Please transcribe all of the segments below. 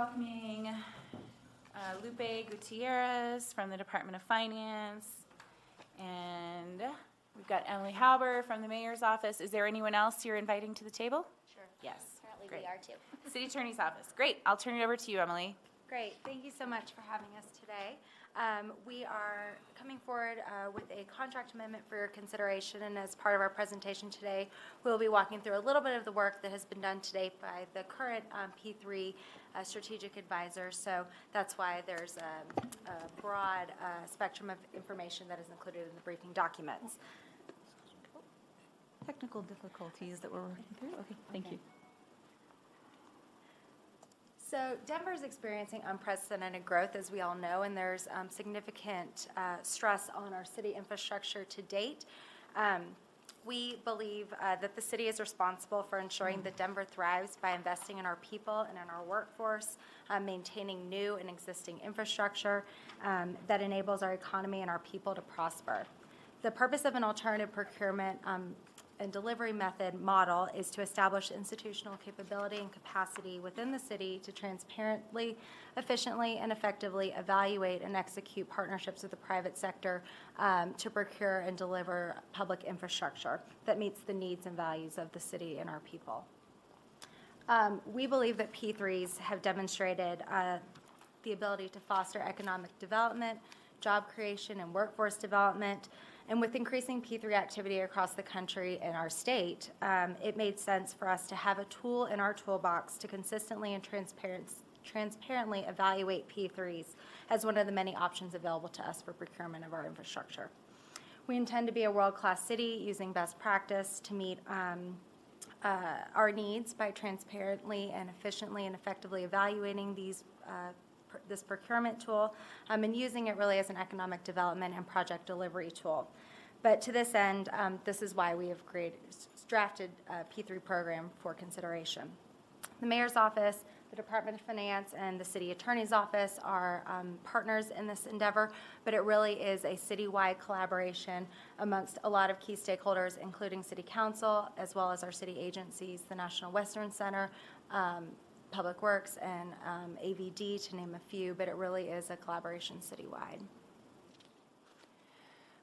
welcoming Lupe Gutierrez from the Department of Finance, and we've got Emily Hauber from the Mayor's Office. Is there anyone else you're inviting to the table? Sure. Yes. Apparently Great. we are too. City Attorney's Office. Great. I'll turn it over to you, Emily. Great. Thank you so much for having us today. We are coming forward with a contract amendment for your consideration, and as part of our presentation today, we'll be walking through a little bit of the work that has been done to date by the current P3 strategic advisor. So that's why there's a broad spectrum of information that is included in the briefing documents. Technical difficulties that we're working through. Okay, thank you. So Denver is experiencing unprecedented growth, as we all know, and there's significant stress on our city infrastructure to date. We believe that the city is responsible for ensuring that Denver thrives by investing in our people and in our workforce, maintaining new and existing infrastructure that enables our economy and our people to prosper. The purpose of an alternative procurement and delivery method model is to establish institutional capability and capacity within the city to transparently, efficiently, and effectively evaluate and execute partnerships with the private sector to procure and deliver public infrastructure that meets the needs and values of the city and our people. We believe that P3s have demonstrated the ability to foster economic development, job creation, and workforce development. And with increasing P3 activity across the country and our state, it made sense for us to have a tool in our toolbox to consistently and transparently evaluate P3s as one of the many options available to us for procurement of our infrastructure. We intend to be a world-class city using best practice to meet our needs by transparently and efficiently and effectively evaluating this procurement tool and using it really as an economic development and project delivery tool. But to this end, this is why we have drafted a P3 program for consideration. The Mayor's Office, the Department of Finance, and the City Attorney's Office are partners in this endeavor, but it really is a citywide collaboration amongst a lot of key stakeholders, including City Council, as well as our city agencies, the National Western Center, Public Works, and AVD, to name a few, but it really is a collaboration citywide.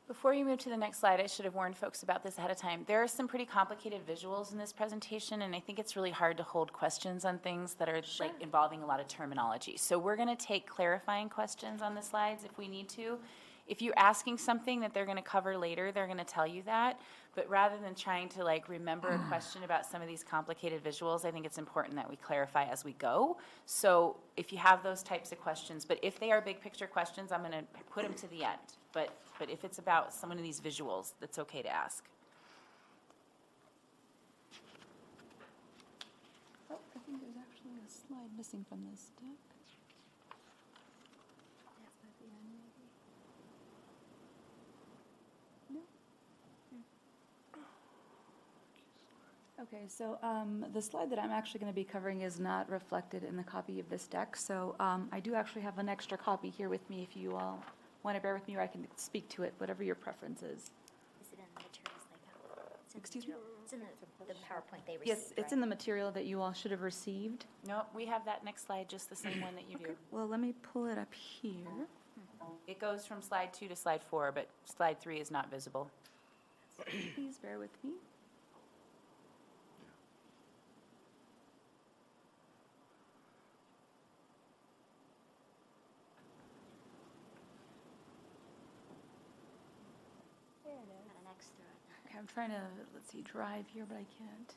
Before you move to the next slide, I should have warned folks about this ahead of time. There are some pretty complicated visuals in this presentation, and I think it's really hard to hold questions on things that are like involving a lot of terminology. So we're going to take clarifying questions on the slides if we need to. If you're asking something that they're going to cover later, they're going to tell you that. But rather than trying to like remember a question about some of these complicated visuals, I think it's important that we clarify as we go. So if you have those types of questions, but if they are big picture questions, I'm going to put them to the end. But if it's about some of these visuals, that's okay to ask. Oh, I think there's actually a slide missing from this deck. Okay, so the slide that I'm actually going to be covering is not reflected in the copy of this deck, so I do actually have an extra copy here with me if you all want to bear with me, or I can speak to it, whatever your preference is. Is it in the materials they got? Excuse me? It's in the PowerPoint they received. Yes, it's in the material that you all should have received. No, we have that next slide, just the same one that you do. Well, let me pull it up here. It goes from slide 2 to slide 4, but slide 3 is not visible. Please bear with me. Okay, I'm trying to, let's see, drive here, but I can't.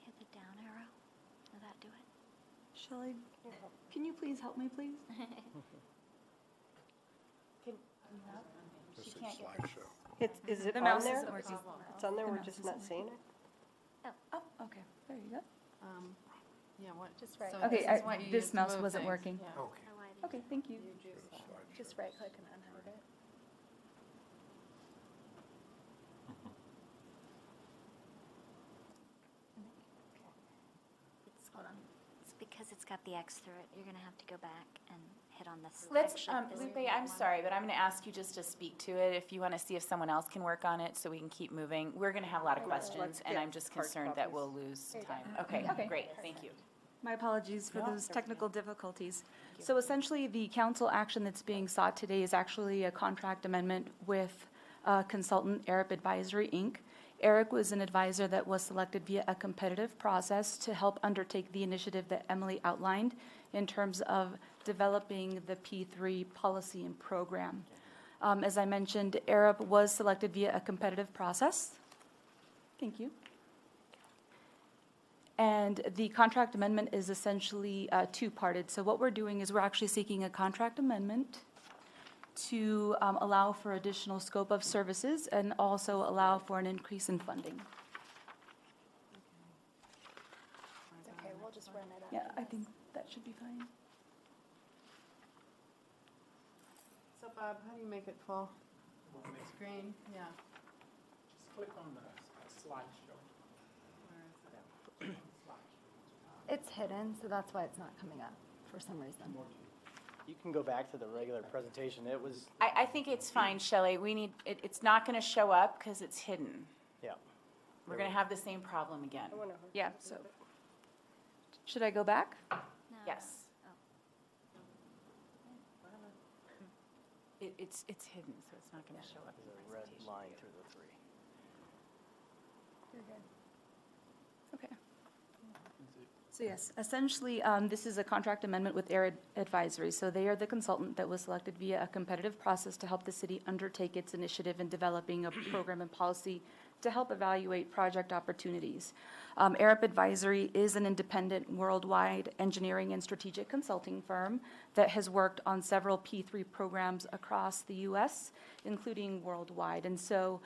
Hit the down arrow. Will that do it? Shall I? Can you please help me, please? This is slideshow. Is it The on mouse there? isn't working. It's on there, The we're mouse just isn't not seeing it? Oh, okay, there you go. Yeah, what? Just right. So Okay, this is what you this use to mouse move wasn't things. working. Yeah. Okay. Okay, thank you. Just right click and unhide it. Hold on. It's because because it's got the X through it, you're going to have to go back and hit on this Let's, section. Is it Lupe, I'm sorry, but I'm going to ask you just to speak to it if you want to see if someone else can work on it so we can keep moving. We're going to have a lot of questions, and I'm just concerned that we'll lose time. Okay, great, thank you. My apologies for No, those it's okay. technical difficulties. So essentially, the council action that's being sought today is actually a contract amendment with consultant Arup Advisory Inc. Eric was an advisor that was selected via a competitive process to help undertake the initiative that Emily outlined in terms of developing the P3 policy and program. As I mentioned, Arup was selected via a competitive process. Thank you. And the contract amendment is essentially two-parted. So what we're doing is we're actually seeking a contract amendment to allow for additional scope of services and also allow for an increase in funding. Okay, we'll just run it up. Yeah, I think that should be fine. So Bob, how do you make it full? Screen, yeah. Just click on the slideshow. Where is it? It's hidden, so that's why it's not coming up for some reason. You can go back to the regular presentation. It was, I think it's fine, Shelley. We need, it's not going to show up because it's hidden. yeah. We're going to have the same problem again. Yeah, so, should I go back? No. Yes. Oh. It's hidden, so it's not going to show up in There's the a red presentation. line through the three. Okay. So yes, essentially, this is a contract amendment with Arup Advisory. So they are the consultant that was selected via a competitive process to help the city undertake its initiative in developing a program and policy to help evaluate project opportunities. Arup Advisory is an independent worldwide engineering and strategic consulting firm that has worked on several P3 programs across the U.S., including worldwide. And so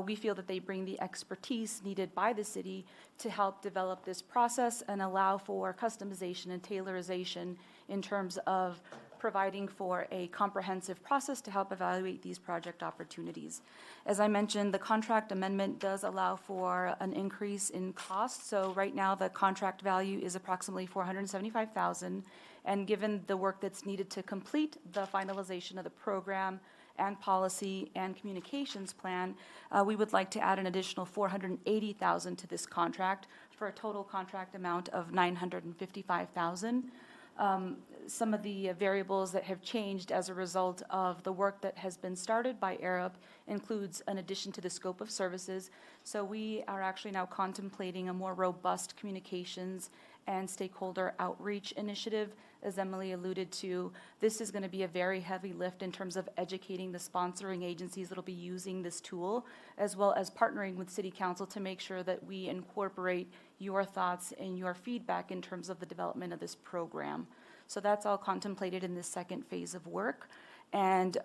we feel that they bring the expertise needed by the city to help develop this process and allow for customization and tailorization in terms of providing for a comprehensive process to help evaluate these project opportunities. As I mentioned, the contract amendment does allow for an increase in cost. So right now, the contract value is approximately $475,000. And given the work that's needed to complete the finalization of the program and policy and communications plan, we would like to add an additional $480,000 to this contract for a total contract amount of $955,000. Some of the variables that have changed as a result of the work that has been started by Arup includes an addition to the scope of services. So we are actually now contemplating a more robust communications and stakeholder outreach initiative. As Emily alluded to, this is going to be a very heavy lift in terms of educating the sponsoring agencies that will be using this tool, as well as partnering with City Council to make sure that we incorporate your thoughts and your feedback in terms of the development of this program. So that's all contemplated in this second phase of work. And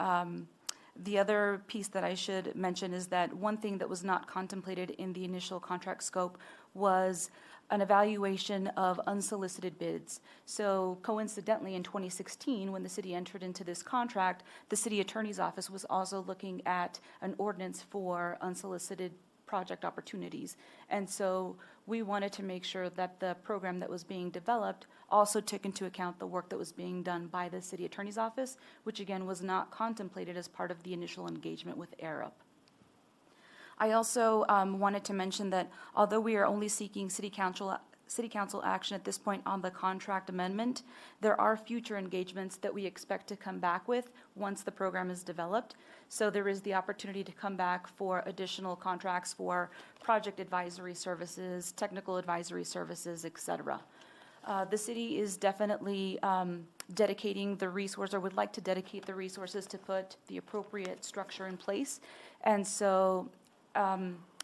the other piece that I should mention is that one thing that was not contemplated in the initial contract scope was an evaluation of unsolicited bids. So coincidentally, in 2016, when the city entered into this contract, the city attorney's office was also looking at an ordinance for unsolicited project opportunities. And so we wanted to make sure that the program that was being developed also took into account the work that was being done by the city attorney's office, which again was not contemplated as part of the initial engagement with Arup. I also wanted to mention that although we are only seeking City Council action at this point on the contract amendment, there are future engagements that we expect to come back with once the program is developed. So there is the opportunity to come back for additional contracts for project advisory services, technical advisory services, et cetera. The city is definitely dedicating the resource, or would like to dedicate the resources to put the appropriate structure in place. And so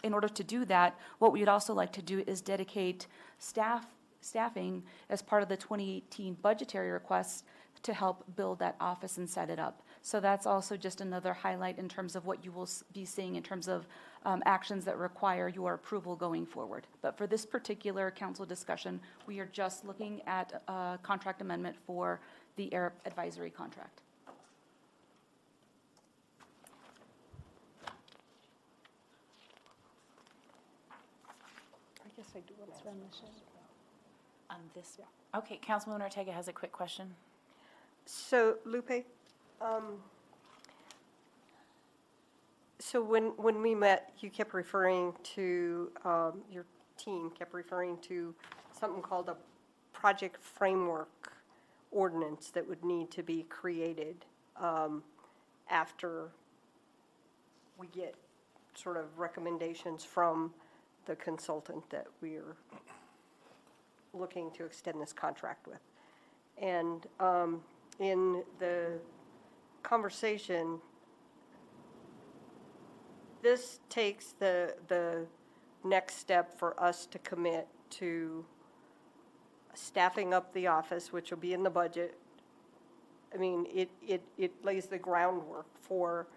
in order to do that, what we would also like to do is dedicate staffing as part of the 2018 budgetary requests to help build that office and set it up. So that's also just another highlight in terms of what you will be seeing in terms of actions that require your approval going forward. But for this particular council discussion, we are just looking at a contract amendment for the Arup Advisory contract. I guess I do want to run the show. this. Okay, Councilwoman Ortega has a quick question. So, Lupe, so when we met, you kept referring to, your team kept referring to something called a project framework ordinance that would need to be created after we get sort of recommendations from the consultant that we're looking to extend this contract with. And in the conversation, this takes the next step for us to commit to staffing up the office, which will be in the budget. I mean, it lays the groundwork for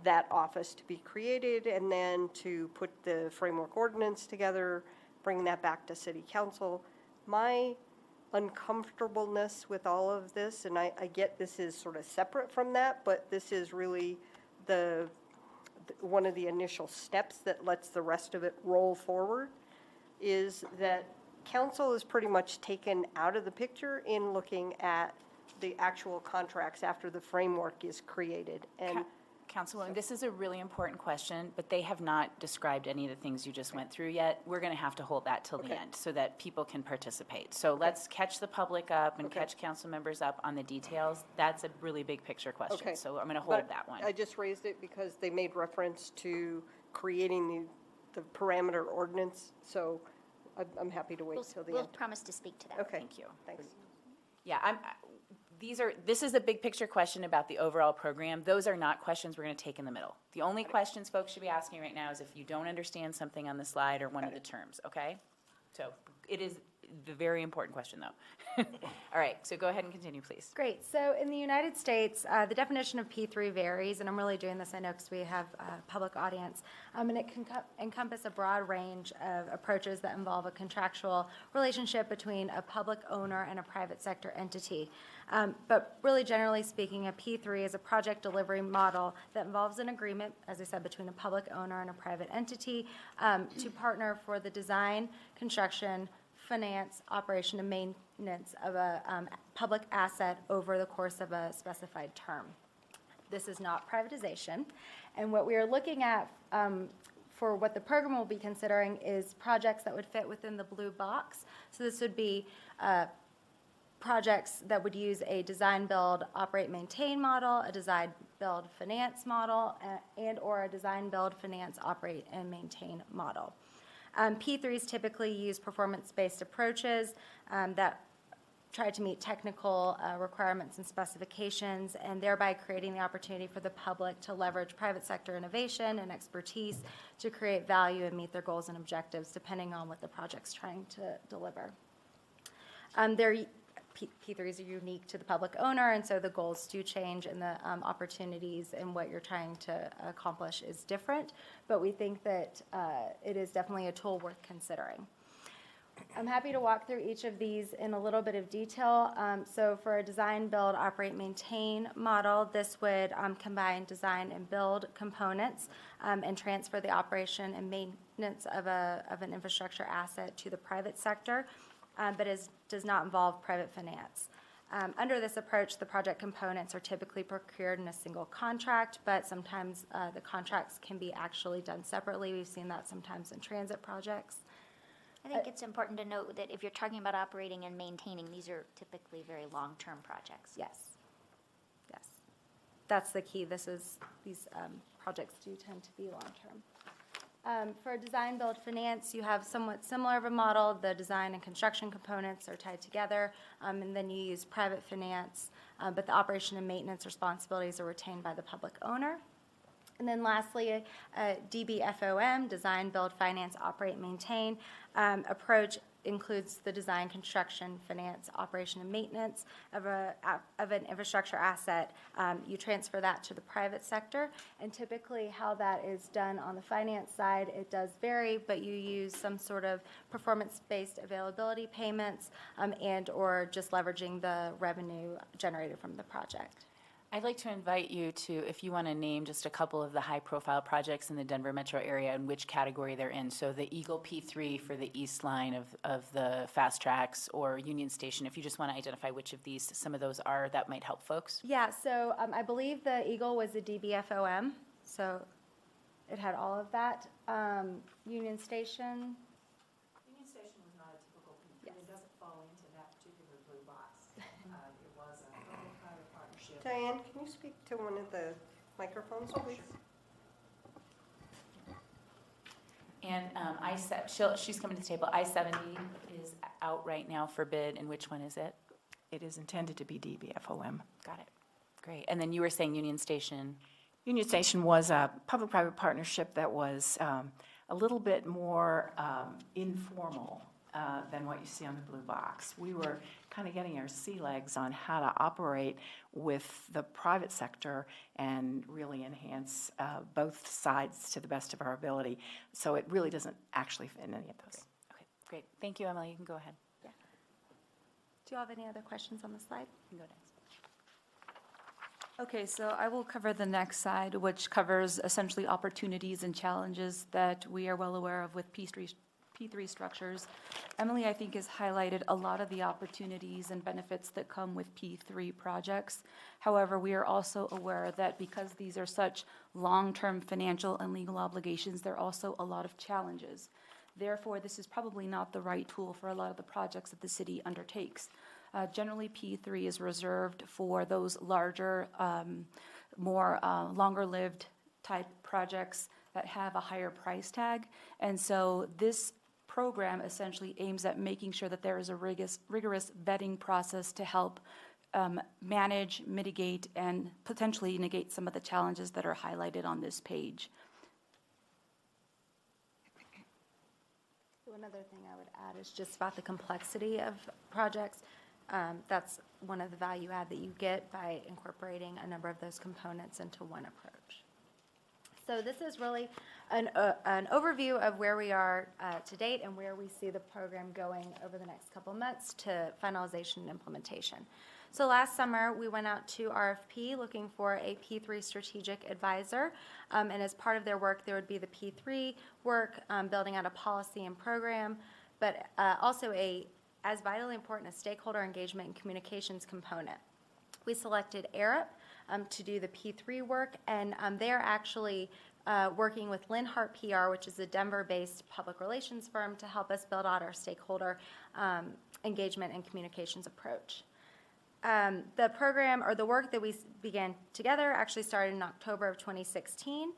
that office to be created, and then to put the framework ordinance together, bring that back to city council. My uncomfortableness with all of this, and I get this is sort of separate from that, but this is really one of the initial steps that lets the rest of it roll forward, is that council is pretty much taken out of the picture in looking at the actual contracts after the framework is created. And Councilwoman, this is a really important question, but they have not described any of the things you just went through yet. We're going to have to hold that till the end so that people can participate. So let's catch the public up and catch council members up on the details. That's a really big picture question, so I'm going to hold that one. I just raised it because they made reference to creating the parameter ordinance, so I'm happy to wait till the We'll end. promise to speak to that. Okay. Thank you. Thanks. Yeah, this is a big picture question about the overall program. Those are not questions we're going to take in the middle. The only questions folks should be asking right now is if you don't understand something on the slide or one of the terms, okay? So it is the very important question, though. All right, so go ahead and continue, please. Great. So in the United States, the definition of P3 varies, and I'm really doing this, I know, because we have a public audience, and it can encompass a broad range of approaches that involve a contractual relationship between a public owner and a private sector entity. But really, generally speaking, a P3 is a project delivery model that involves an agreement, as I said, between a public owner and a private entity to partner for the design, construction, finance, operation, and maintenance of a public asset over the course of a specified term. This is not privatization. And what we are looking at for what the program will be considering is projects that would fit within the blue box. So this would be projects that would use a design, build, operate, maintain model, a design, build, finance model, and or a design, build, finance, operate, and maintain model. P3s typically use performance-based approaches that try to meet technical requirements and specifications, and thereby creating the opportunity for the public to leverage private sector innovation and expertise to create value and meet their goals and objectives, depending on what the project's trying to deliver. P3s are unique to the public owner, and so the goals do change, and the opportunities and what you're trying to accomplish is different, but we think that it is definitely a tool worth considering. I'm happy to walk through each of these in a little bit of detail. So for a design, build, operate, maintain model, this would combine design and build components and transfer the operation and maintenance of an infrastructure asset to the private sector, but does not involve private finance. Under this approach, the project components are typically procured in a single contract, but sometimes the contracts can be actually done separately. We've seen that sometimes in transit projects. I think it's important to note that if you're talking about operating and maintaining, these are typically very long-term projects. Yes. Yes. That's the key. These projects do tend to be long-term. For design, build, finance, you have somewhat similar of a model. The design and construction components are tied together, and then you use private finance, but the operation and maintenance responsibilities are retained by the public owner. And then lastly, DBFOM, design, build, finance, operate, maintain approach includes the design, construction, finance, operation, and maintenance of an infrastructure asset. You transfer that to the private sector, and typically how that is done on the finance side, it does vary, but you use some sort of performance-based availability payments and or just leveraging the revenue generated from the project. I'd like to invite you to, if you want to name just a couple of the high-profile projects in the Denver metro area and which category they're in. So the Eagle P3 for the east line of the fast tracks, or Union Station, if you just want to identify which of these, some of those are, that might help folks. Yeah, so I believe the Eagle was a DBFOM, so it had all of that. Union Station, Union Station was not a typical P3. Yes. It doesn't fall into that particular blue box. It was a public-private partnership. Diane, can you speak to one of the microphones, please? And she's coming to the table. I-70 is out right now for bid, and which one is it? It is intended to be DBFOM. Got it. Great. And then you were saying Union Station. Union Station was a public-private partnership that was a little bit more informal than what you see on the blue box. We were kind of getting our sea legs on how to operate with the private sector and really enhance both sides to the best of our ability. So it really doesn't actually fit in any of those. Okay, great. Thank you, Emily. You can go ahead. do you have any other questions on the slide? You can go next. Okay, so I will cover the next side, which covers essentially opportunities and challenges that we are well aware of with P3 structures. Emily, I think, has highlighted a lot of the opportunities and benefits that come with P3 projects. However, we are also aware that because these are such long-term financial and legal obligations, there are also a lot of challenges. Therefore, this is probably not the right tool for a lot of the projects that the city undertakes. Generally, P3 is reserved for those larger, more longer-lived type projects that have a higher price tag. And so this program essentially aims at making sure that there is a rigorous vetting process to help manage, mitigate, and potentially negate some of the challenges that are highlighted on this page. One other thing I would add is just about the complexity of projects. That's one of the value add that you get by incorporating a number of those components into one approach. So this is really an overview of where we are to date and where we see the program going over the next couple months to finalization and implementation. So last summer, we went out to RFP looking for a P3 strategic advisor. And as part of their work, there would be the P3 work, building out a policy and program, but also as vitally important, a stakeholder engagement and communications component. We selected Arup to do the P3 work, and they're actually working with Linhart PR, which is a Denver-based public relations firm, to help us build out our stakeholder engagement and communications approach. The program, or the work that we began together, actually started in October of 2016.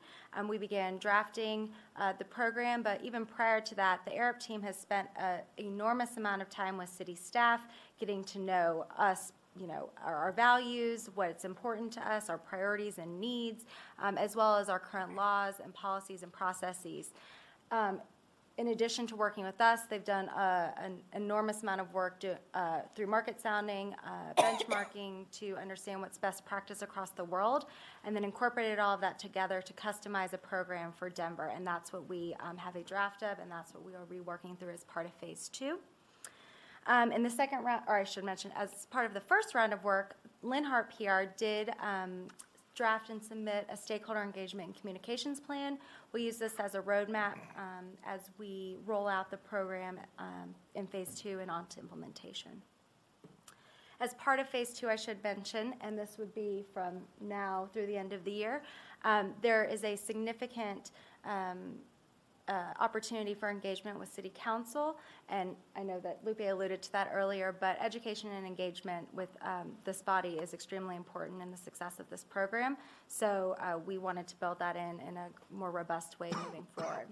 We began drafting the program, but even prior to that, the Arup team has spent an enormous amount of time with city staff, getting to know us, our values, what's important to us, our priorities and needs, as well as our current laws and policies and processes. In addition to working with us, they've done an enormous amount of work through market sounding, benchmarking to understand what's best practice across the world, and then incorporated all of that together to customize a program for Denver. And that's what we have a draft of, and that's what we are reworking through as part of phase 2. In the second round, or I should mention, as part of the first round of work, Linhart PR did draft and submit a stakeholder engagement and communications plan. We'll use this as a roadmap as we roll out the program in phase 2 and on to implementation. As part of phase 2, I should mention, and this would be from now through the end of the year, there is a significant opportunity for engagement with City Council, and I know that Lupe alluded to that earlier, but education and engagement with this body is extremely important in the success of this program, so we wanted to build that in a more robust way moving forward.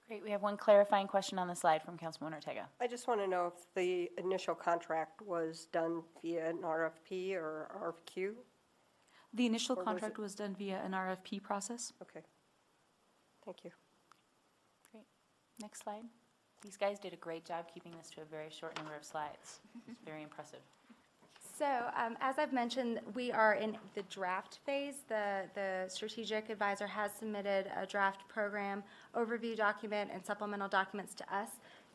Great. We have one clarifying question on the slide from Councilwoman Ortega. I just want to know if the initial contract was done via an RFP or RFQ? The initial Or was contract it- was done via an RFP process. Okay. Thank you. Great. Next slide. These guys did a great job keeping this to a very short number of slides. It's very impressive. So, as I've mentioned, we are in the draft phase. The strategic advisor has submitted a draft program overview document and supplemental documents to us.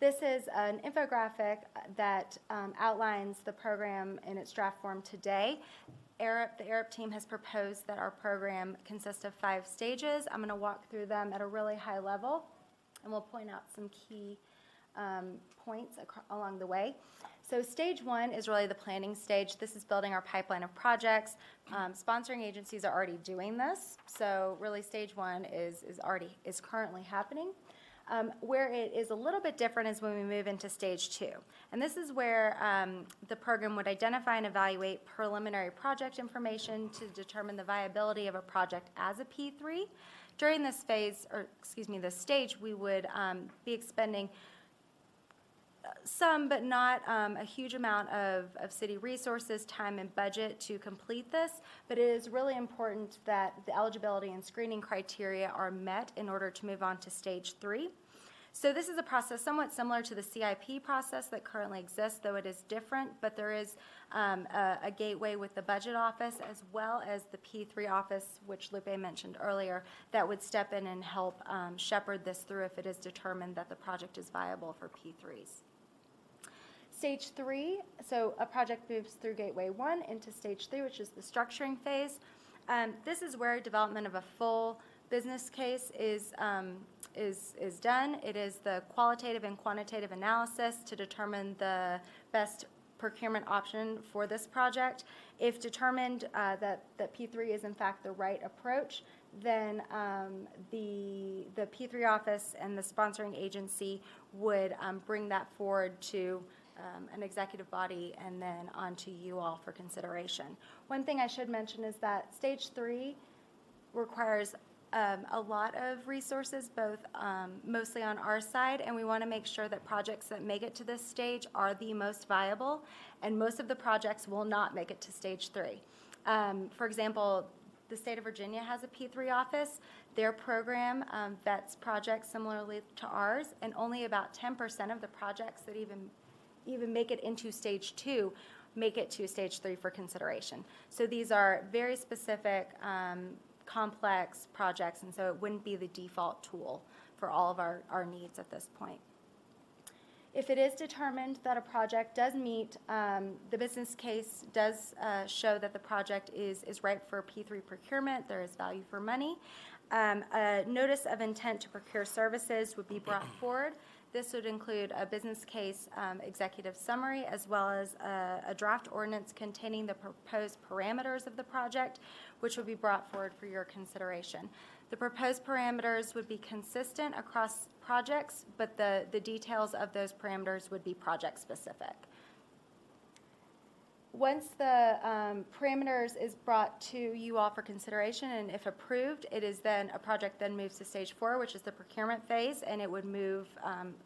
This is an infographic that outlines the program in its draft form today. The Arup team has proposed that our program consists of 5 stages. I'm going to walk through them at a really high level, and we'll point out some key points along the way. So stage 1 is really the planning stage. This is building our pipeline of projects. Sponsoring agencies are already doing this, so really stage 1 is currently happening. Where it is a little bit different is when we move into stage 2. And this is where the program would identify and evaluate preliminary project information to determine the viability of a project as a P3. During this phase, this stage, we would be expending some, but not a huge amount of city resources, time, and budget to complete this. But it is really important that the eligibility and screening criteria are met in order to move on to stage 3. So this is a process somewhat similar to the CIP process that currently exists, though it is different. But there is a gateway with the budget office as well as the P3 office, which Lupe mentioned earlier, that would step in and help shepherd this through if it is determined that the project is viable for P3s. Stage 3, so a project moves through Gateway 1 into Stage 3, which is the structuring phase. This is where development of a full business case is done. It is the qualitative and quantitative analysis to determine the best procurement option for this project. If determined that P3 is in fact the right approach, then the P3 office and the sponsoring agency would bring that forward to an executive body and then on to you all for consideration. One thing I should mention is that stage 3 requires a lot of resources, both mostly on our side, and we want to make sure that projects that make it to this stage are the most viable, and most of the projects will not make it to stage 3. For example, the state of Virginia has a P3 office. Their program vets projects similarly to ours, and only about 10% of the projects that even make it into stage 2 make it to stage 3 for consideration. So these are very specific, complex projects, and so it wouldn't be the default tool for all of our needs at this point. If it is determined that a project does meet, the business case does show that the project is ripe for P3 procurement, there is value for money, a notice of intent to procure services would be brought forward. This would include a business case executive summary as well as a draft ordinance containing the proposed parameters of the project, which would be brought forward for your consideration. The proposed parameters would be consistent across projects, but the details of those parameters would be project specific. Once the parameters is brought to you all for consideration, and if approved, it is then a project then moves to stage 4, which is the procurement phase, and it would move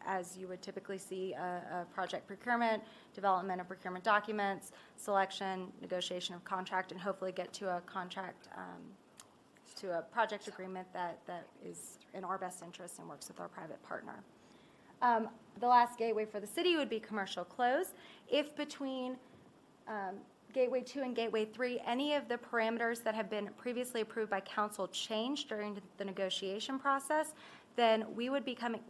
as you would typically see a project procurement, development of procurement documents, selection, negotiation of contract, and hopefully get to a contract, to a project agreement that is in our best interest and works with our private partner. The last gateway for the city would be commercial close. If between Gateway 2 and Gateway 3, any of the parameters that have been previously approved by council change during the negotiation process, then we would be coming,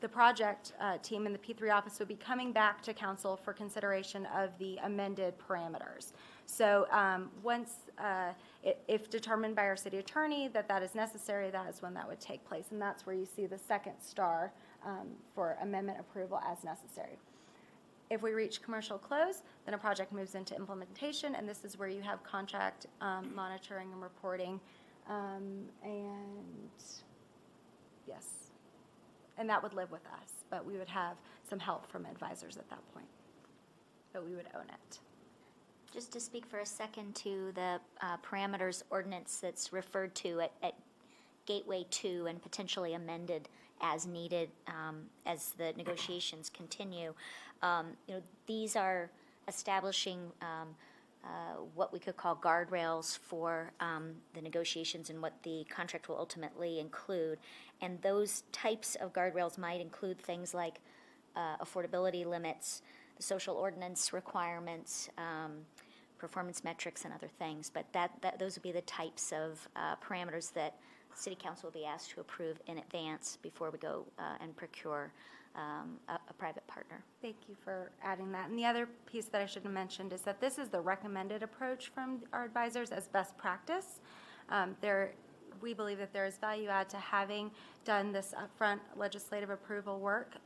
the project team in the P3 office would be coming back to council for consideration of the amended parameters. So once, if determined by our city attorney that that is necessary, that is when that would take place. And that's where you see the second star for amendment approval as necessary. If we reach commercial close, then a project moves into implementation, and this is where you have contract monitoring and reporting, and yes, and that would live with us, but we would have some help from advisors at that point, but we would own it. Just to speak for a second to the parameters ordinance that's referred to at Gateway 2 and potentially amended as needed as the negotiations continue. These are establishing what we could call guardrails for the negotiations and what the contract will ultimately include. And those types of guardrails might include things like affordability limits, the social ordinance requirements, performance metrics, and other things. But those would be the types of parameters that City Council will be asked to approve in advance before we go and procure a private partner. Thank you for adding that. And the other piece that I should have mentioned is that this is the recommended approach from our advisors as best practice. We believe that there is value add to having done this upfront legislative approval work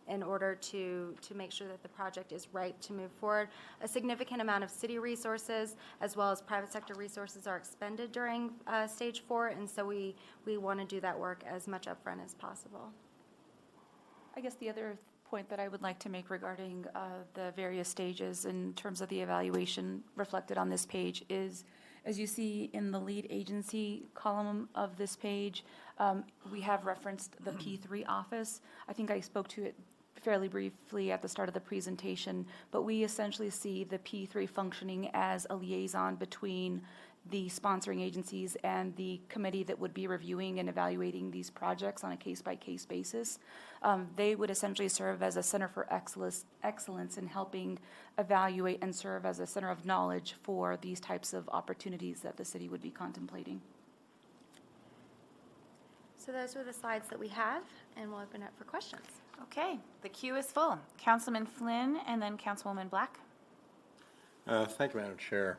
in order to make sure that the project is right to move forward. A significant amount of city resources as well as private sector resources are expended during stage 4, and so we want to do that work as much upfront as possible. I guess the other point that I would like to make regarding the various stages in terms of the evaluation reflected on this page is, as you see in the lead agency column of this page, we have referenced the P3 office. I think I spoke to it fairly briefly at the start of the presentation, but we essentially see the P3 functioning as a liaison between the sponsoring agencies and the committee that would be reviewing and evaluating these projects on a case-by-case basis. They would essentially serve as a center for excellence in helping evaluate and serve as a center of knowledge for these types of opportunities that the city would be contemplating. So those were the slides that we have, and we'll open up for questions. Okay, the queue is full. Councilman Flynn and then Councilwoman Black. Thank you, Madam Chair.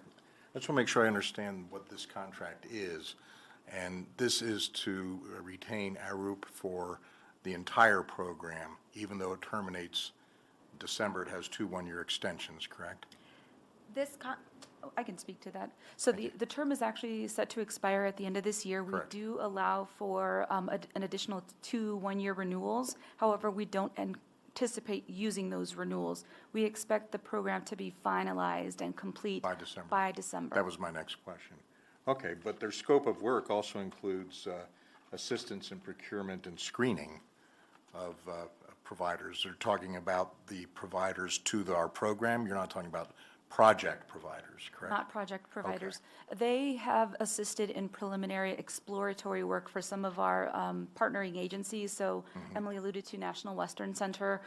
I just want to make sure I understand what this contract is. And this is to retain Arup for the entire program, even though it terminates December. It has 2 one-year extensions, correct? I can speak to that. So the term is actually set to expire at the end of this year. Correct. We do allow for an additional 2 one-year renewals. However, we don't anticipate using those renewals. We expect the program to be finalized and complete by December. That was my next question. Okay, but their scope of work also includes assistance in procurement and screening of providers. They're talking about the providers to our program. You're not talking about project providers, correct? Not project providers. Okay. They have assisted in preliminary exploratory work for some of our partnering agencies. So Emily alluded to National Western Center.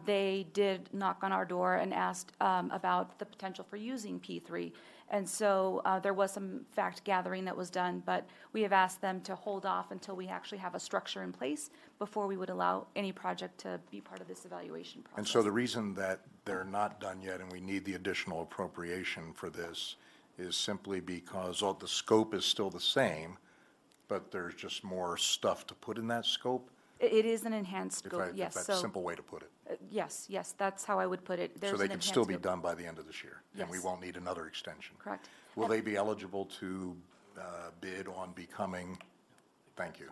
They did knock on our door and asked about the potential for using P3. And so there was some fact gathering that was done, but we have asked them to hold off until we actually have a structure in place before we would allow any project to be part of this evaluation process. And so the reason that they're not done yet and we need the additional appropriation for this is simply because the scope is still the same, but there's just more stuff to put in that scope? It is an enhanced scope, yes. If that's a simple way to put it. Yes, that's how I would put it. So they can still be done by the end of this year? Yes. And we won't need another extension? Correct. Will they be eligible to bid on becoming, thank you.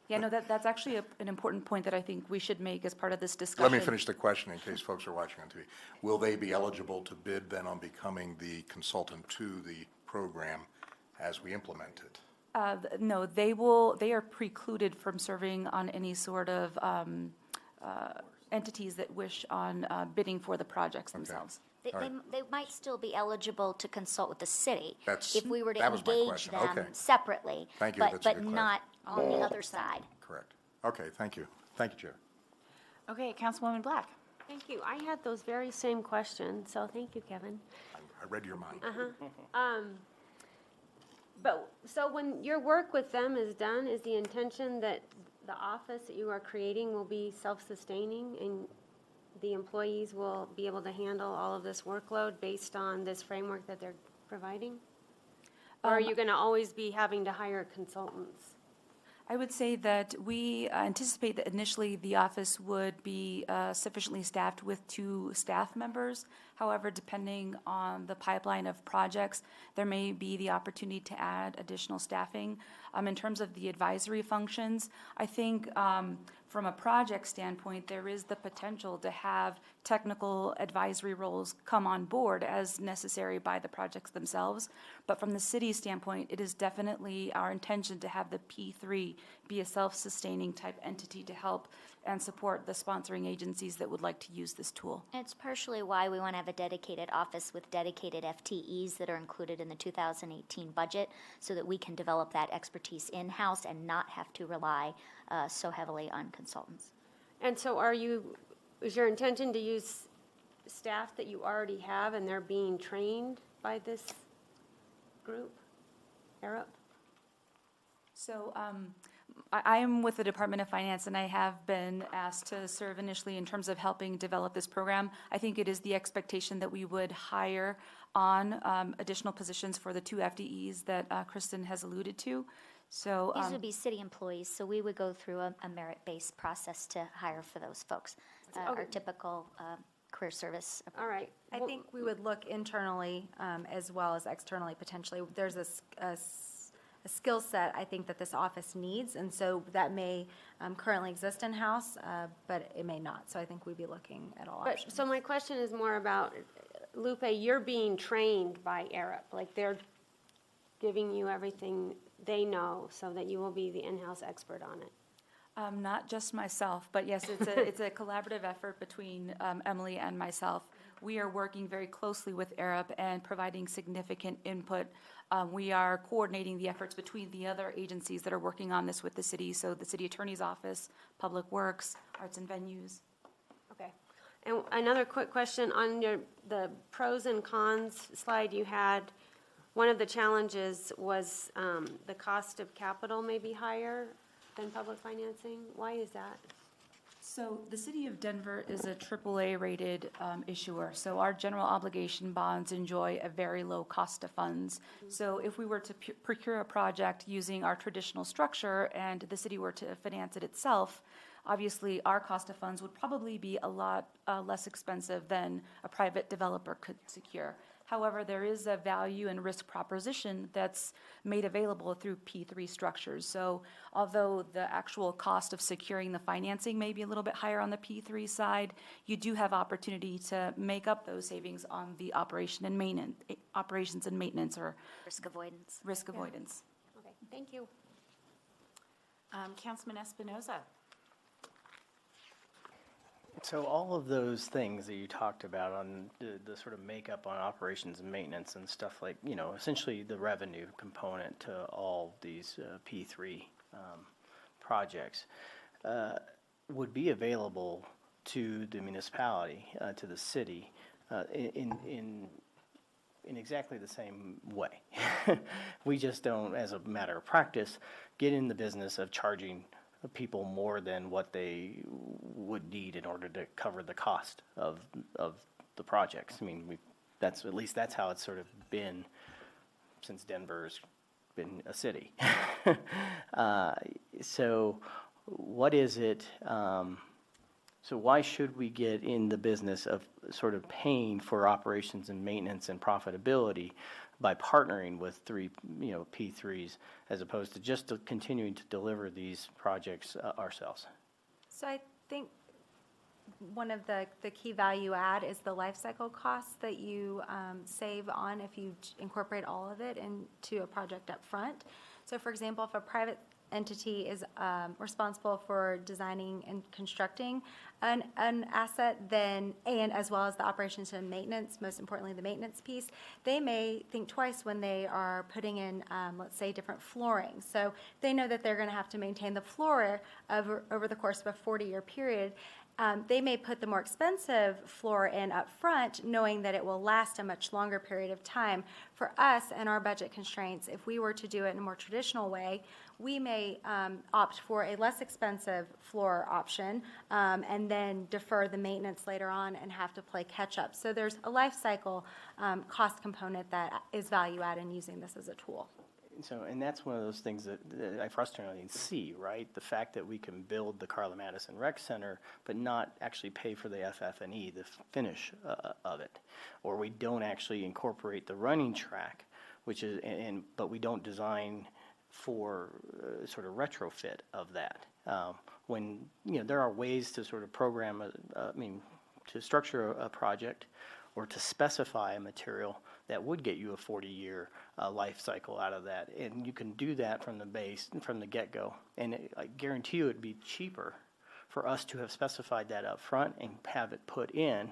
Yeah, no, that's actually an important point that I think we should make as part of this discussion. Let me finish the question in case folks are watching on TV. Will they be eligible to bid then on becoming the consultant to the program as we implement it? No, they are precluded from serving on any sort of entities that wish on bidding for the projects themselves. They might still be eligible to consult with the city if we were to that was my engage question. them Okay. separately, Thank you. That's a but good not on the other side. Correct. Okay, thank you. Thank you, Chair. Okay, Councilwoman Black. Thank you. I had those very same questions, so thank you, Kevin. I read your mind. But, so when your work with them is done, is the intention that the office that you are creating will be self-sustaining and the employees will be able to handle all of this workload based on this framework that they're providing? Or are you going to always be having to hire consultants? I would say that we anticipate that initially the office would be sufficiently staffed with 2 staff members. However, depending on the pipeline of projects, there may be the opportunity to add additional staffing. In terms of the advisory functions, I think from a project standpoint, there is the potential to have technical advisory roles come on board as necessary by the projects themselves. But from the city's standpoint, it is definitely our intention to have the P3 be a self-sustaining type entity to help and support the sponsoring agencies that would like to use this tool. It's partially why we want to have a dedicated office with dedicated FTEs that are included in the 2018 budget so that we can develop that expertise in-house and not have to rely so heavily on consultants. And so is your intention to use staff that you already have and they're being trained by this group, Arup? So I am with the Department of Finance, and I have been asked to serve initially in terms of helping develop this program. I think it is the expectation that we would hire on additional positions for the 2 FDEs that Kristen has alluded to. So These would be city employees, so we would go through a merit-based process to hire for those folks. Our typical career service. All right. I think we would look internally as well as externally potentially. There's a skill set I think that this office needs, and so that may currently exist in-house, but it may not. So I think we'd be looking at all options. So my question is more about, Lupe, you're being trained by Arup, like they're giving you everything they know so that you will be the in-house expert on it. Not just myself, but yes, it's a collaborative effort between Emily and myself. We are working very closely with Arup and providing significant input. We are coordinating the efforts between the other agencies that are working on this with the city, so the City Attorney's Office, Public Works, Arts and Venues. Okay. And another quick question on the pros and cons slide you had. One of the challenges was the cost of capital may be higher than public financing. Why is that? So the City of Denver is a AAA-rated issuer, so our general obligation bonds enjoy a very low cost of funds. So if we were to procure a project using our traditional structure and the city were to finance it itself, obviously our cost of funds would probably be a lot less expensive than a private developer could secure. However, there is a value and risk proposition that's made available through P3 structures. So although the actual cost of securing the financing may be a little bit higher on the P3 side, you do have opportunity to make up those savings on the operations and maintenance or Risk avoidance. risk avoidance. Okay, thank you. Councilman Espinoza. So all of those things that you talked about on the sort of makeup on operations and maintenance and stuff like, you know, essentially the revenue component to all these P3 projects would be available to the municipality, to the city, in exactly the same way. We just don't, as a matter of practice, get in the business of charging people more than what they would need in order to cover the cost of the projects. I mean, that's at least that's how it's sort of been since Denver's been a city. So what is it? So why should we get in the business of sort of paying for operations and maintenance and profitability by partnering with P3s as opposed to just continuing to deliver these projects ourselves? So I think one of the key value add is the life cycle costs that you save on if you incorporate all of it into a project up front. So for example, if a private entity is responsible for designing and constructing an asset, then, and as well as the operations and maintenance, most importantly the maintenance piece, they may think twice when they are putting in, let's say, different flooring. So they know that they're going to have to maintain the floor over the course of a 40-year period. They may put the more expensive floor in up front, knowing that it will last a much longer period of time. For us and our budget constraints, if we were to do it in a more traditional way, we may opt for a less expensive floor option and then defer the maintenance later on and have to play catch up. So there's a life cycle cost component that is value add in using this as a tool. So, and that's one of those things that I frustratingly see, right? The fact that we can build the Carla Madison Rec Center, but not actually pay for the FF&E, the finish of it. Or we don't actually incorporate the running track, which is, but we don't design for sort of retrofit of that. When, there are ways to sort of program, to structure a project or to specify a material that would get you a 40-year life cycle out of that. And you can do that from the base, from the get-go. And I guarantee you it'd be cheaper for us to have specified that up front and have it put in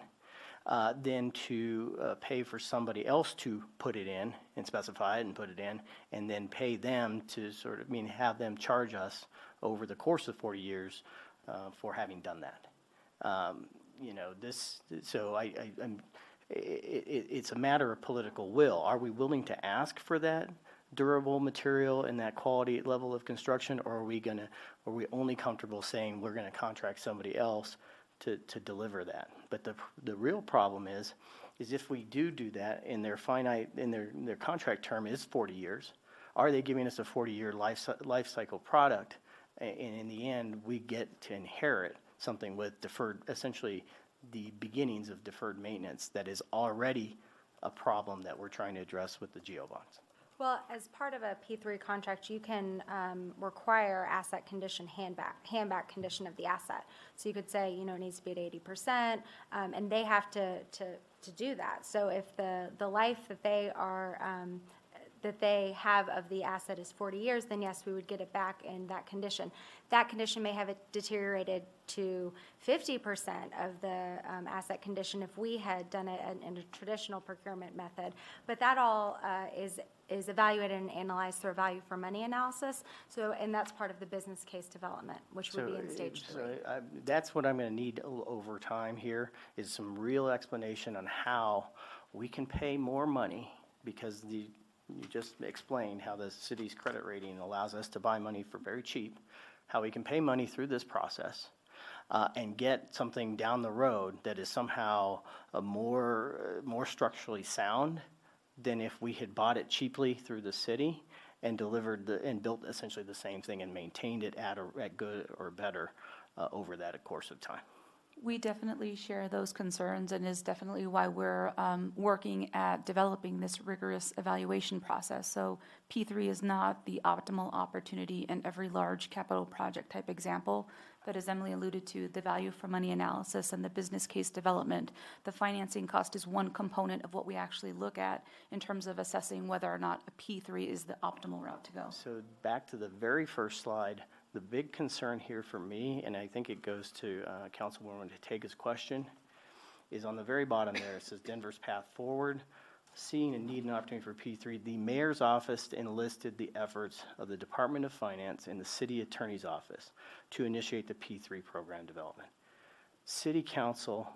than to pay for somebody else to put it in and specify it and put it in, and then pay them to sort of, have them charge us over the course of 40 years for having done that. It's a matter of political will. Are we willing to ask for that durable material and that quality level of construction, or are we only comfortable saying we're gonna contract somebody else to deliver that? But the real problem is if we do that and their contract term is 40 years, are they giving us a 40-year life cycle product? And in the end, we get to inherit something with deferred, essentially the beginnings of deferred maintenance that is already a problem that we're trying to address with the GO bonds. Well, as part of a P3 contract, you can require asset condition handback condition of the asset. So you could say, it needs to be at 80%, and they have to do that. So if the life that they are that they have of the asset is 40 years, then yes, we would get it back in that condition. That condition may have it deteriorated to 50% of the asset condition if we had done it in a traditional procurement method. But that all is evaluated and analyzed through a value for money analysis. So, and that's part of the business case development, which would be in stage 3. So that's what I'm going to need over time here, is some real explanation on how we can pay more money, because you just explained how the city's credit rating allows us to buy money for very cheap, how we can pay money through this process and get something down the road that is somehow more structurally sound than if we had bought it cheaply through the city and delivered and built essentially the same thing and maintained it at good or better over that course of time. We definitely share those concerns, and is definitely why we're working at developing this rigorous evaluation process. So P3 is not the optimal opportunity in every large capital project type example, but as Emily alluded to, the value for money analysis and the business case development, the financing cost is one component of what we actually look at in terms of assessing whether or not a P3 is the optimal route to go. So back to the very first slide, the big concern here for me, and I think it goes to Councilwoman Ortega's question, is on the very bottom there. It says Denver's path forward, seeing a need and opportunity for P3. The mayor's office enlisted the efforts of the Department of Finance and the city attorney's office to initiate the P3 program development. City council,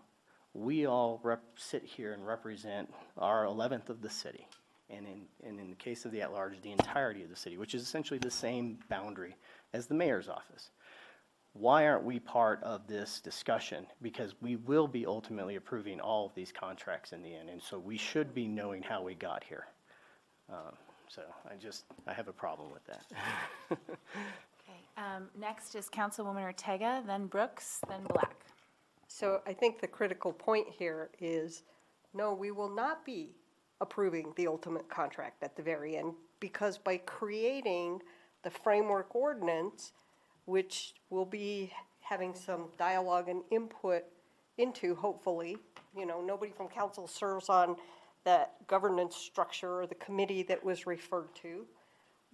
we all sit here and represent our 11th of the city. And in the case of the at-large, the entirety of the city, which is essentially the same boundary as the mayor's office. Why aren't we part of this discussion? Because we will be ultimately approving all of these contracts in the end, and so we should be knowing how we got here. So I have a problem with that. Okay, next is Councilwoman Ortega, then Brooks, then Black. So I think the critical point here is, no, we will not be approving the ultimate contract at the very end, because by creating the framework ordinance, which we'll be having some dialogue and input into, hopefully, nobody from council serves on that governance structure or the committee that was referred to,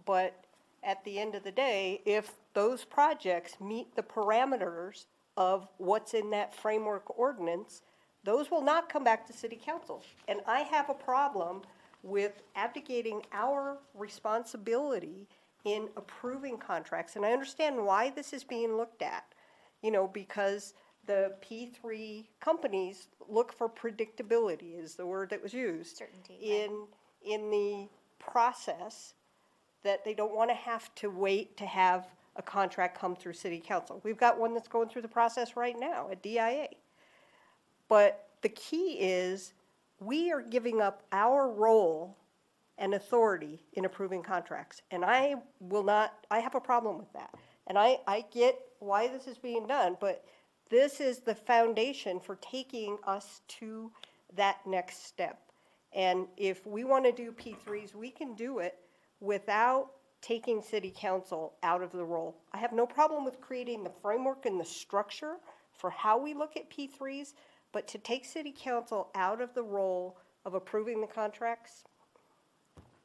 but at the end of the day, if those projects meet the parameters of what's in that framework ordinance, those will not come back to city council. And I have a problem with abdicating our responsibility in approving contracts. And I understand why this is being looked at, because the P3 companies look for predictability, is the word that was used. Certainty. In the process, that they don't want to have to wait to have a contract come through city council. We've got one that's going through the process right now at DIA. But the key is, we are giving up our role and authority in approving contracts. And I have a problem with that. And I get why this is being done, but this is the foundation for taking us to that next step. And if we want to do P3s, we can do it without taking city council out of the role. I have no problem with creating the framework and the structure for how we look at P3s, but to take city council out of the role of approving the contracts,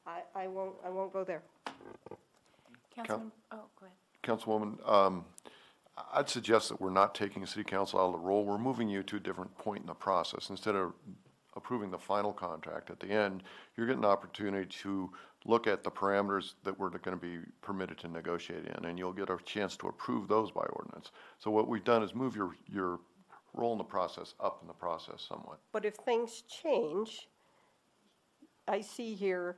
I won't go there. Councilman, oh, go ahead. Councilwoman, I'd suggest that we're not taking city council out of the role. We're moving you to a different point in the process. Instead of approving the final contract at the end, you're getting an opportunity to look at the parameters that we're going to be permitted to negotiate in, and you'll get a chance to approve those by ordinance. So what we've done is move your role in the process up in the process somewhat. But if things change, I see here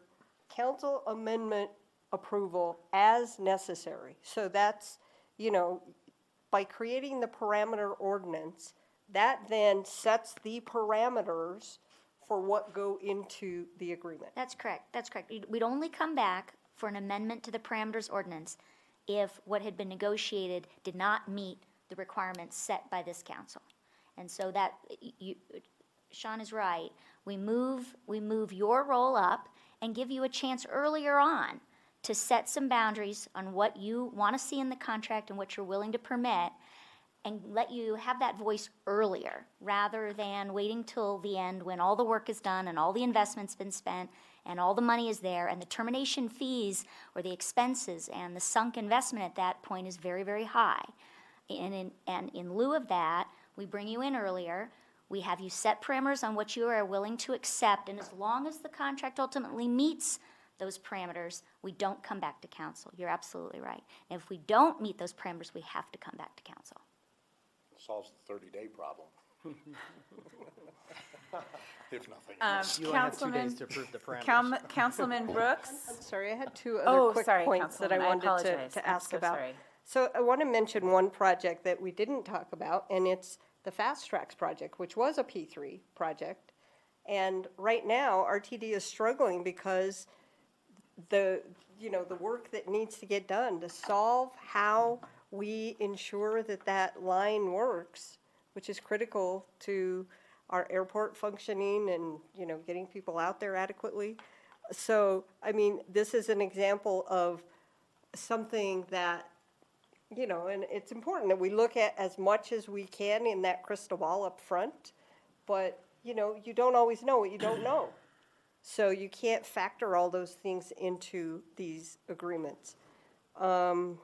council amendment approval as necessary. So that's, by creating the parameter ordinance, that then sets the parameters for what go into the agreement. That's correct, that's correct. We'd only come back for an amendment to the parameters ordinance if what had been negotiated did not meet the requirements set by this council. And so that, Shaun is right, we move your role up and give you a chance earlier on to set some boundaries on what you want to see in the contract and what you're willing to permit, and let you have that voice earlier, rather than waiting till the end when all the work is done and all the investment's been spent and all the money is there, and the termination fees or the expenses and the sunk investment at that point is very, very high. And in lieu of that, we bring you in earlier, we have you set parameters on what you are willing to accept, and as long as the contract ultimately meets those parameters, we don't come back to council. You're absolutely right. And if we don't meet those parameters, we have to come back to council. Solves the 30-day problem. If nothing. You only have 2 days to approve the parameters. Councilman Brooks? I'm sorry, I had two other quick sorry, points that I Councilwoman, I wanted apologize. to I'm ask so about. sorry. So I want to mention one project that we didn't talk about, and it's the Fast Tracks project, which was a P3 project. And right now, RTD is struggling because the work that needs to get done to solve how we ensure that that line works, which is critical to our airport functioning and, getting people out there adequately. So, I mean, this is an example of something that, and it's important that we look at as much as we can in that crystal ball up front, but, you don't always know what you don't know. So you can't factor all those things into these agreements. And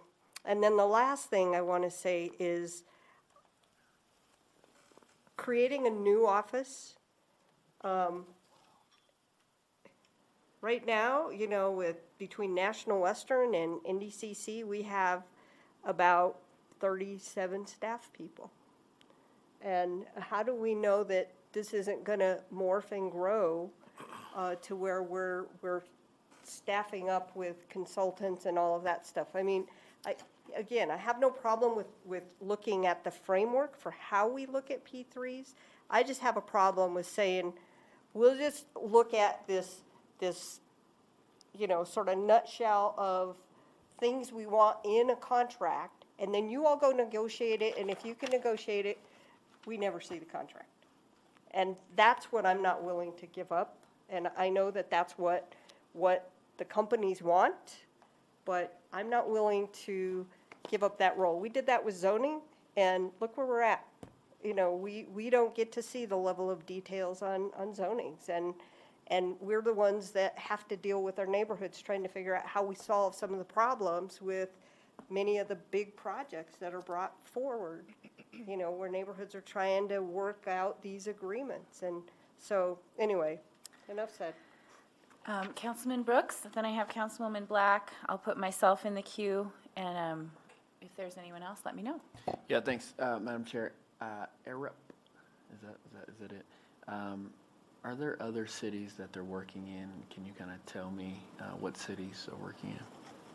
then the last thing I want to say is creating a new office. Right now, between National Western and NDCC, we have about 37 staff people. And how do we know that this isn't going to morph and grow to where we're staffing up with consultants and all of that stuff? I mean, I have no problem with looking at the framework for how we look at P3s. I just have a problem with saying, we'll just look at this sort of nutshell of things we want in a contract, and then you all go negotiate it, and if you can negotiate it, we never see the contract. And that's what I'm not willing to give up. And I know that that's what the companies want, but I'm not willing to give up that role. We did that with zoning, and look where we're at. We don't get to see the level of details on zonings, and we're the ones that have to deal with our neighborhoods, trying to figure out how we solve some of the problems with many of the big projects that are brought forward, where neighborhoods are trying to work out these agreements. And so, anyway, enough said. Councilman Brooks, then I have Councilwoman Black. I'll put myself in the queue, and if there's anyone else, let me know. Yeah, thanks, Madam Chair. Arup, is that it? Are there other cities that they're working in? Can you kind of tell me what cities they're working in?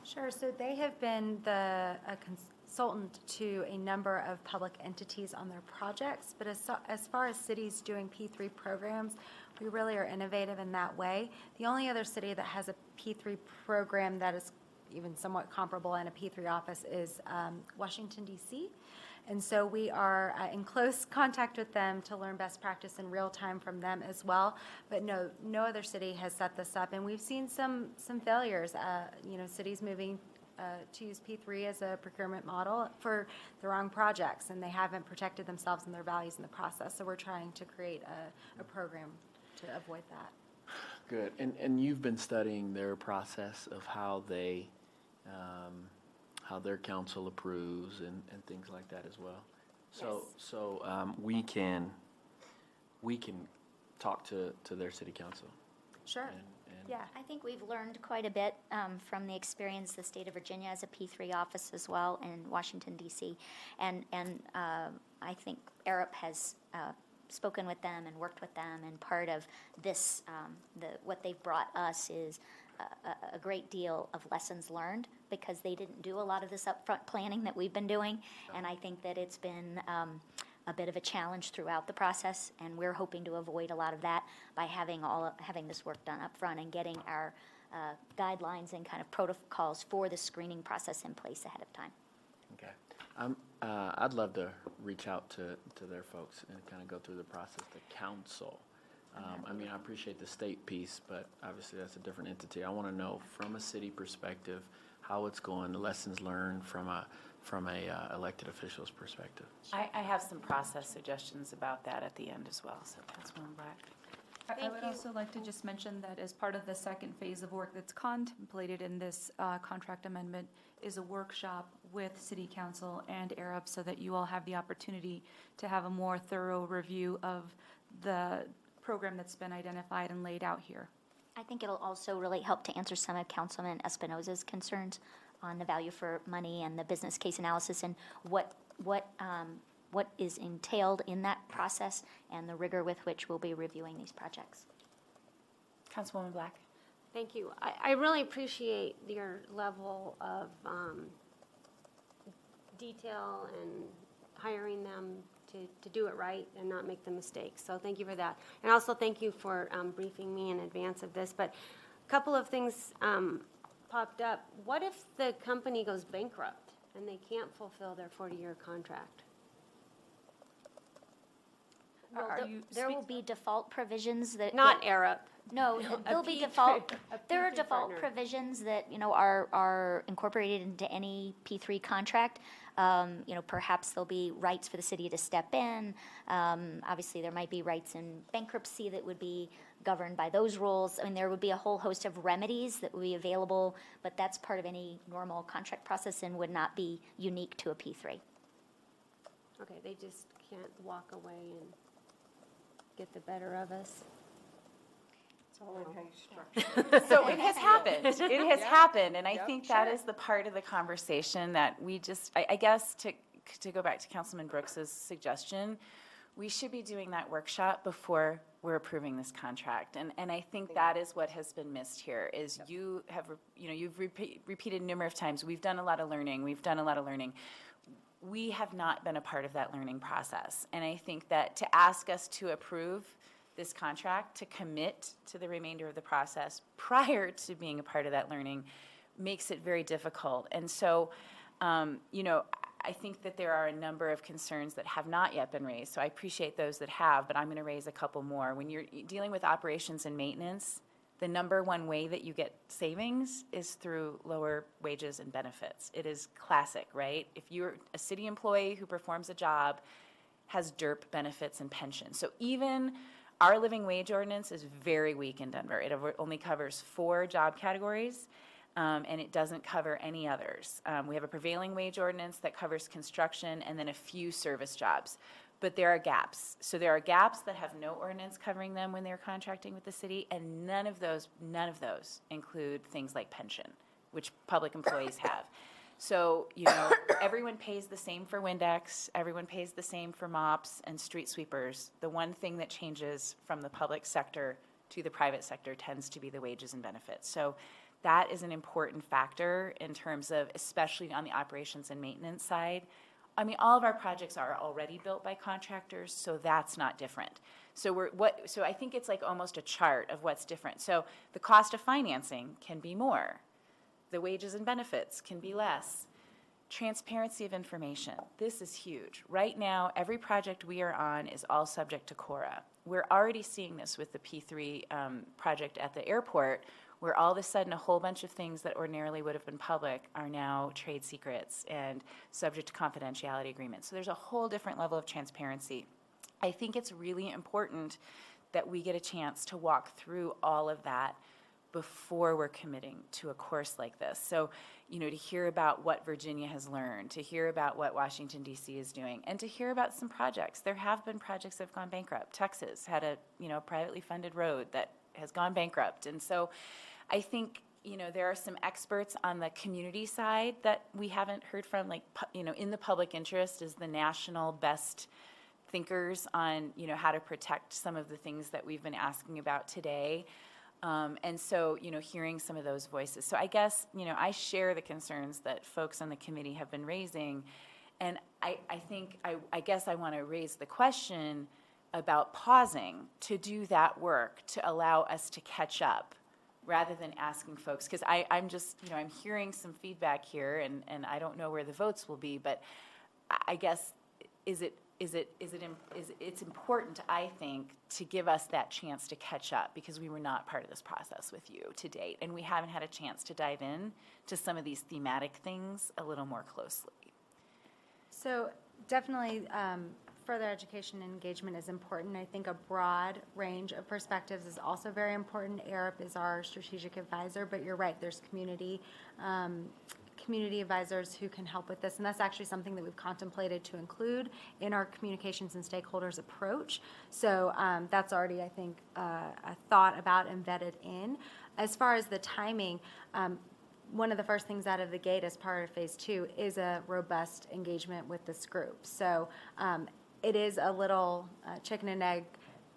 Sure. So they have been a consultant to a number of public entities on their projects, but as far as cities doing P3 programs, we really are innovative in that way. The only other city that has a P3 program that is even somewhat comparable in a P3 office is Washington, D.C., and so we are in close contact with them to learn best practice in real time from them as well. But no other city has set this up, and we've seen some failures. Cities moving to use P3 as a procurement model for the wrong projects, and they haven't protected themselves and their values in the process. So we're trying to create a program to avoid that. Good. And you've been studying their process of how they how their council approves and things like that as well. So we can talk to their city council. Sure. Yeah. I think we've learned quite a bit from the experience the state of Virginia has a P3 office as well, and Washington, D.C. And I think Arup has spoken with them and worked with them, and part of this, what they've brought us is a great deal of lessons learned because they didn't do a lot of this upfront planning that we've been doing. And I think that it's been a bit of a challenge throughout the process, and we're hoping to avoid a lot of that by having this work done upfront and getting our guidelines and kind of protocols for the screening process in place ahead of time. Okay. I'd love to reach out to their folks and kind of go through the process, the council. I mean, I appreciate the state piece, but obviously that's a different entity. I want to know from a city perspective how it's going, the lessons learned from a elected official's perspective. I have some process suggestions about that at the end as well, so Councilwoman Black. I would also like to just mention that as part of the second phase of work that's contemplated in this contract amendment is a workshop with City Council and Arup so that you all have the opportunity to have a more thorough review of the program that's been identified and laid out here. I think it'll also really help to answer some of Councilman Espinoza's concerns on the value for money and the business case analysis and what is entailed in that process and the rigor with which we'll be reviewing these projects. Councilwoman Black. Thank you. I really appreciate your level of detail and hiring them to do it right and not make the mistakes. So thank you for that. And also thank you for briefing me in advance of this. But a couple of things popped up. What if the company goes bankrupt and they can't fulfill their 40-year contract? Well, there will be default provisions that... Not Arup. No, there'll be default, there are default provisions that, are incorporated into any P3 contract. Perhaps there'll be rights for the city to step in. Obviously, there might be rights in bankruptcy that would be governed by those rules. I mean, there would be a whole host of remedies that would be available, but that's part of any normal contract process and would not be unique to a P3. Okay, they just can't walk away and get the better of us. So it has happened. It has happened, and I think that is the part of the conversation that we just, I guess, to go back to Councilman Brooks's suggestion, we should be doing that workshop before we're approving this contract, and I think that is what has been missed here. Is you have, you've repeated numerous times. We've done a lot of learning. We have not been a part of that learning process, and I think that to ask us to approve this contract, to commit to the remainder of the process prior to being a part of that learning makes it very difficult. And so, I think that there are a number of concerns that have not yet been raised. So I appreciate those that have, but I'm going to raise a couple more. When you're dealing with operations and maintenance, the number one way that you get savings is through lower wages and benefits. It is classic, right? If you're a city employee who performs a job, has DERP benefits and pension. So even our living wage ordinance is very weak in Denver. It only covers 4 job categories, and it doesn't cover any others. We have a prevailing wage ordinance that covers construction and then a few service jobs. But there are gaps. So there are gaps that have no ordinance covering them when they're contracting with the city, and none of those include things like pension, which public employees have. So, everyone pays the same for Windex, everyone pays the same for mops and street sweepers. The one thing that changes from the public sector to the private sector tends to be the wages and benefits. So that is an important factor in terms of, especially on the operations and maintenance side. I mean, all of our projects are already built by contractors, so that's not different. So so I think it's like almost a chart of what's different. So the cost of financing can be more. The wages and benefits can be less. Transparency of information. This is huge. Right now, every project we are on is all subject to CORA. We're already seeing this with the P3 project at the airport, where all of a sudden a whole bunch of things that ordinarily would have been public are now trade secrets and subject to confidentiality agreements. So there's a whole different level of transparency. I think it's really important that we get a chance to walk through all of that before we're committing to a course like this. So, to hear about what Virginia has learned, to hear about what Washington, D.C. is doing, and to hear about some projects. There have been projects that have gone bankrupt. Texas had a, privately funded road that has gone bankrupt. And so I think, there are some experts on the community side that we haven't heard from, like, in the public interest is the national best thinkers on, how to protect some of the things that we've been asking about today. And so, hearing some of those voices. So I guess, I share the concerns that folks on the committee have been raising. And I guess I want to raise the question about pausing to do that work to allow us to catch up rather than asking folks, because I'm just, I'm hearing some feedback here and I don't know where the votes will be, but I guess it's important, I think, to give us that chance to catch up because we were not part of this process with you to date, and we haven't had a chance to dive in to some of these thematic things a little more closely. So definitely, further education and engagement is important. I think a broad range of perspectives is also very important. Arup is our strategic advisor, but you're right, there's community advisors who can help with this, and that's actually something that we've contemplated to include in our communications and stakeholders approach. So that's already, I think, a thought about embedded in. As far as the timing, one of the first things out of the gate as part of phase 2 is a robust engagement with this group. So it is a little chicken and egg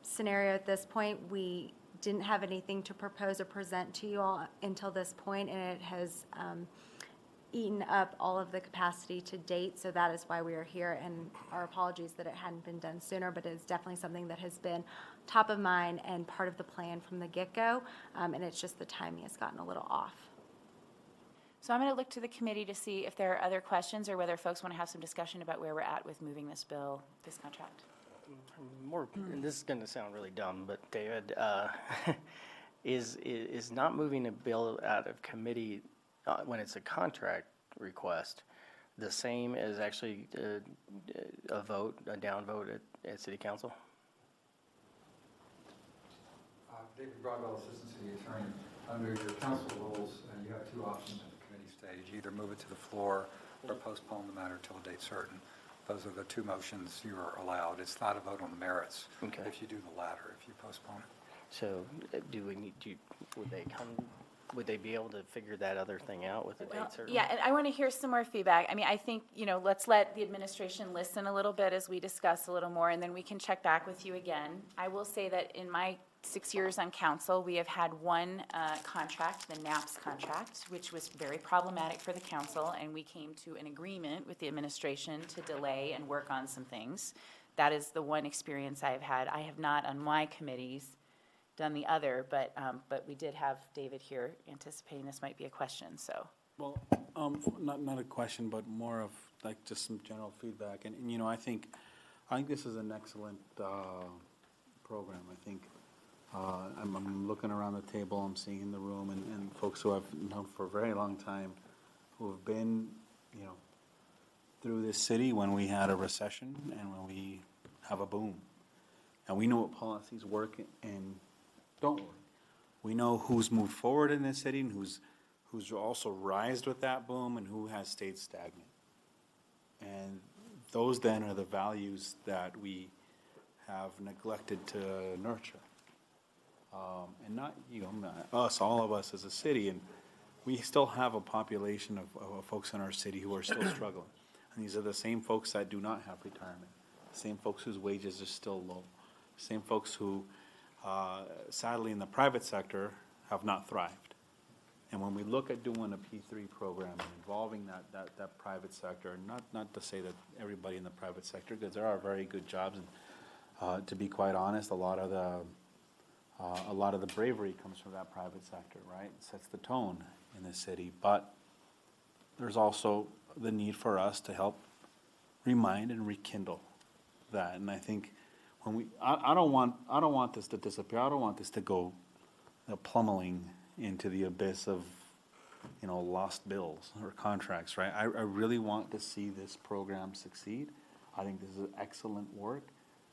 scenario at this point. We didn't have anything to propose or present to you all until this point, and it has eaten up all of the capacity to date, so that is why we are here, and our apologies that it hadn't been done sooner, but it's definitely something that has been top of mind and part of the plan from the get-go, and it's just the timing has gotten a little off. So I'm going to look to the committee to see if there are other questions or whether folks want to have some discussion about where we're at with moving this bill, this contract. And this is going to sound really dumb, but David, is not moving a bill out of committee when it's a contract request the same as actually a vote, a down vote at City Council? David Broadwell, Assistant City Attorney. Under your council rules, you have two options at the committee stage. Either move it to the floor or postpone the matter until a date certain. Those are the two motions you are allowed. It's not a vote on the merits. Okay. If you do the latter, if you postpone it. So do we need to, would they be able to figure that other thing out with the date certain? Yeah, and I want to hear some more feedback. I mean, I think, let's let the administration listen a little bit as we discuss a little more, and then we can check back with you again. I will say that in my 6 years on council, we have had one contract, the NAPS contract, which was very problematic for the council, and we came to an agreement with the administration to delay and work on some things. That is the one experience I have had. I have not, on my committees, done the other, but we did have David here anticipating this might be a question, so. Well, not a question, but more of like just some general feedback. And I think this is an excellent program. I think I'm looking around the table, I'm seeing in the room, and folks who I've known for a very long time who have been, through this city when we had a recession and when we have a boom. And we know what policies work and don't work. We know who's moved forward in this city and who's also rised with that boom and who has stayed stagnant. And those then are the values that we have neglected to nurture. And not us, all of us as a city, and we still have a population of folks in our city who are still struggling. And these are the same folks that do not have retirement, the same folks whose wages are still low, the same folks who, sadly in the private sector, have not thrived. And when we look at doing a P3 program and involving that private sector, not to say that everybody in the private sector, because there are very good jobs, and to be quite honest, a lot of the bravery comes from that private sector, right? It sets the tone in the city, but there's also the need for us to help remind and rekindle that. And I think when I don't want this to disappear. I don't want this to go plummeting into the abyss of lost bills or contracts, right? I really want to see this program succeed. I think this is excellent work.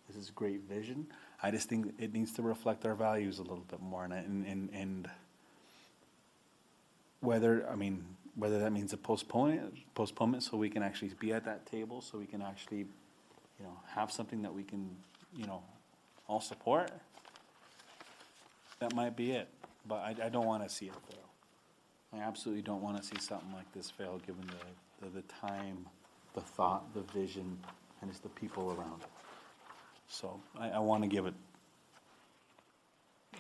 This is great vision. I just think it needs to reflect our values a little bit more, and whether that means a postponement so we can actually be at that table, so we can actually have something that we can all support. That might be it, but I don't want to see it fail. I absolutely don't want to see something like this fail, given the time, the thought, the vision, and it's the people around it. So I want to give it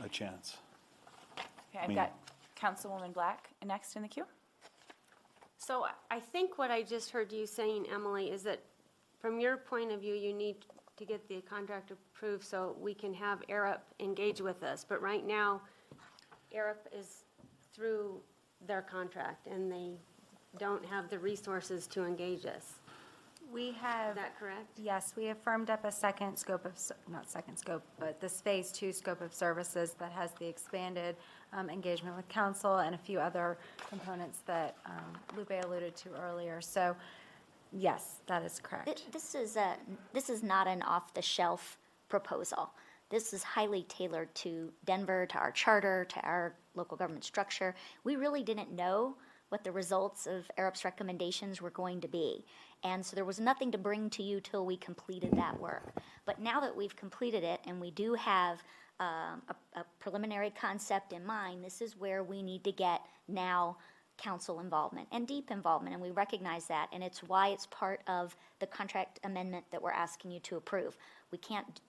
a chance. Okay, I've got Councilwoman Black next in the queue. So I think what I just heard you saying, Emily, is that from your point of view, you need to get the contract approved so we can have Arup engage with us. But right now, Arup is through their contract and they don't have the resources to engage us. We have. Is that correct? Yes, we have firmed up a second scope of, not second scope, but this phase 2 scope of services that has the expanded engagement with council and a few other components that Lupe alluded to earlier. So, yes, that is correct. This is not an off-the-shelf proposal. This is highly tailored to Denver, to our charter, to our local government structure. We really didn't know what the results of Arup's recommendations were going to be. And so there was nothing to bring to you till we completed that work. But now that we've completed it and we do have a preliminary concept in mind, this is where we need to get now council involvement and deep involvement, and we recognize that, and it's why it's part of the contract amendment that we're asking you to approve. We can't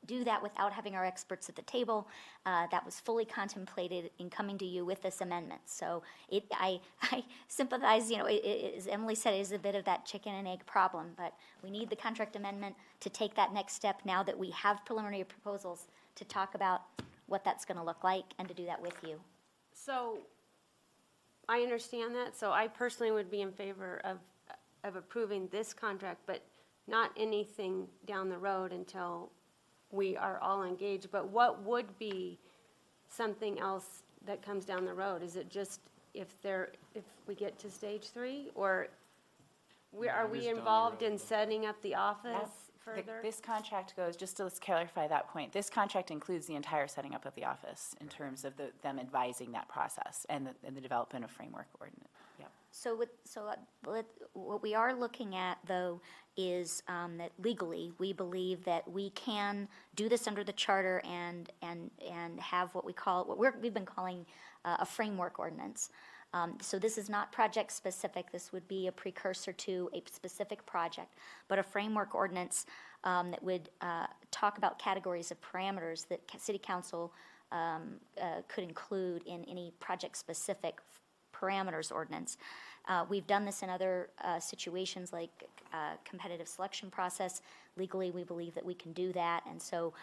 do that without having our experts at the table. That was fully contemplated in coming to you with this amendment. So I sympathize, as Emily said, it is a bit of that chicken and egg problem, but we need the contract amendment to take that next step now that we have preliminary proposals to talk about what that's going to look like and to do that with you. So I understand that. So I personally would be in favor of approving this contract, but not anything down the road until we are all engaged. But what would be something else that comes down the road? Is it just if we get to stage 3, or are we involved in setting up the office further? This contract goes, just to clarify that point, this contract includes the entire setting up of the office in terms of them advising that process and the development of framework ordinance. Yep. So what we are looking at, though, is that legally, we believe that we can do this under the charter and have what we've been calling a framework ordinance. So this is not project specific. This would be a precursor to a specific project, but a framework ordinance that would talk about categories of parameters that City Council could include in any project specific parameters ordinance. We've done this in other situations like competitive selection process. Legally, we believe that we can do that, and so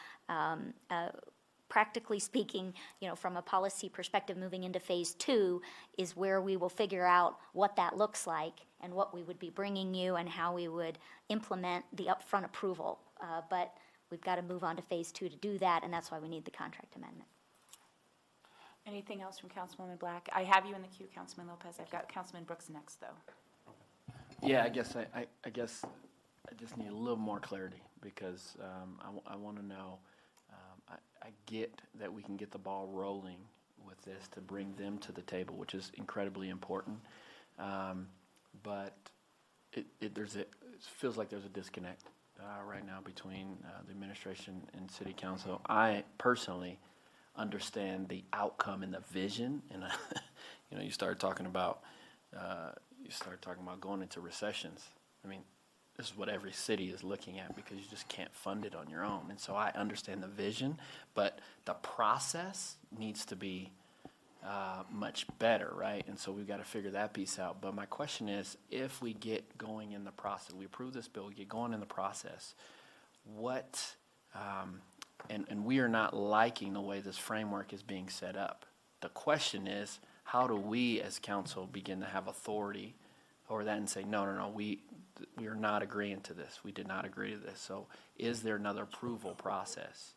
practically speaking, from a policy perspective, moving into phase 2 is where we will figure out what that looks like and what we would be bringing you and how we would implement the upfront approval. But we've got to move on to phase 2 to do that, and that's why we need the contract amendment. Anything else from Councilwoman Black? I have you in the queue, Councilman Lopez. I've got Councilman Brooks next, though. Yeah, I guess I just need a little more clarity because I want to know. I get that we can get the ball rolling with this to bring them to the table, which is incredibly important. But it feels like there's a disconnect right now between the administration and City Council. I personally understand the outcome and the vision, and you start talking about going into recessions. I mean, this is what every city is looking at because you just can't fund it on your own. And so I understand the vision, but the process needs to be much better, right? And so we've got to figure that piece out. But my question is, if we get going in the process, we approve this bill, we get going in the process, and we are not liking the way this framework is being set up. The question is, how do we as council begin to have authority over that and say, no, we are not agreeing to this. We did not agree to this. So is there another approval process?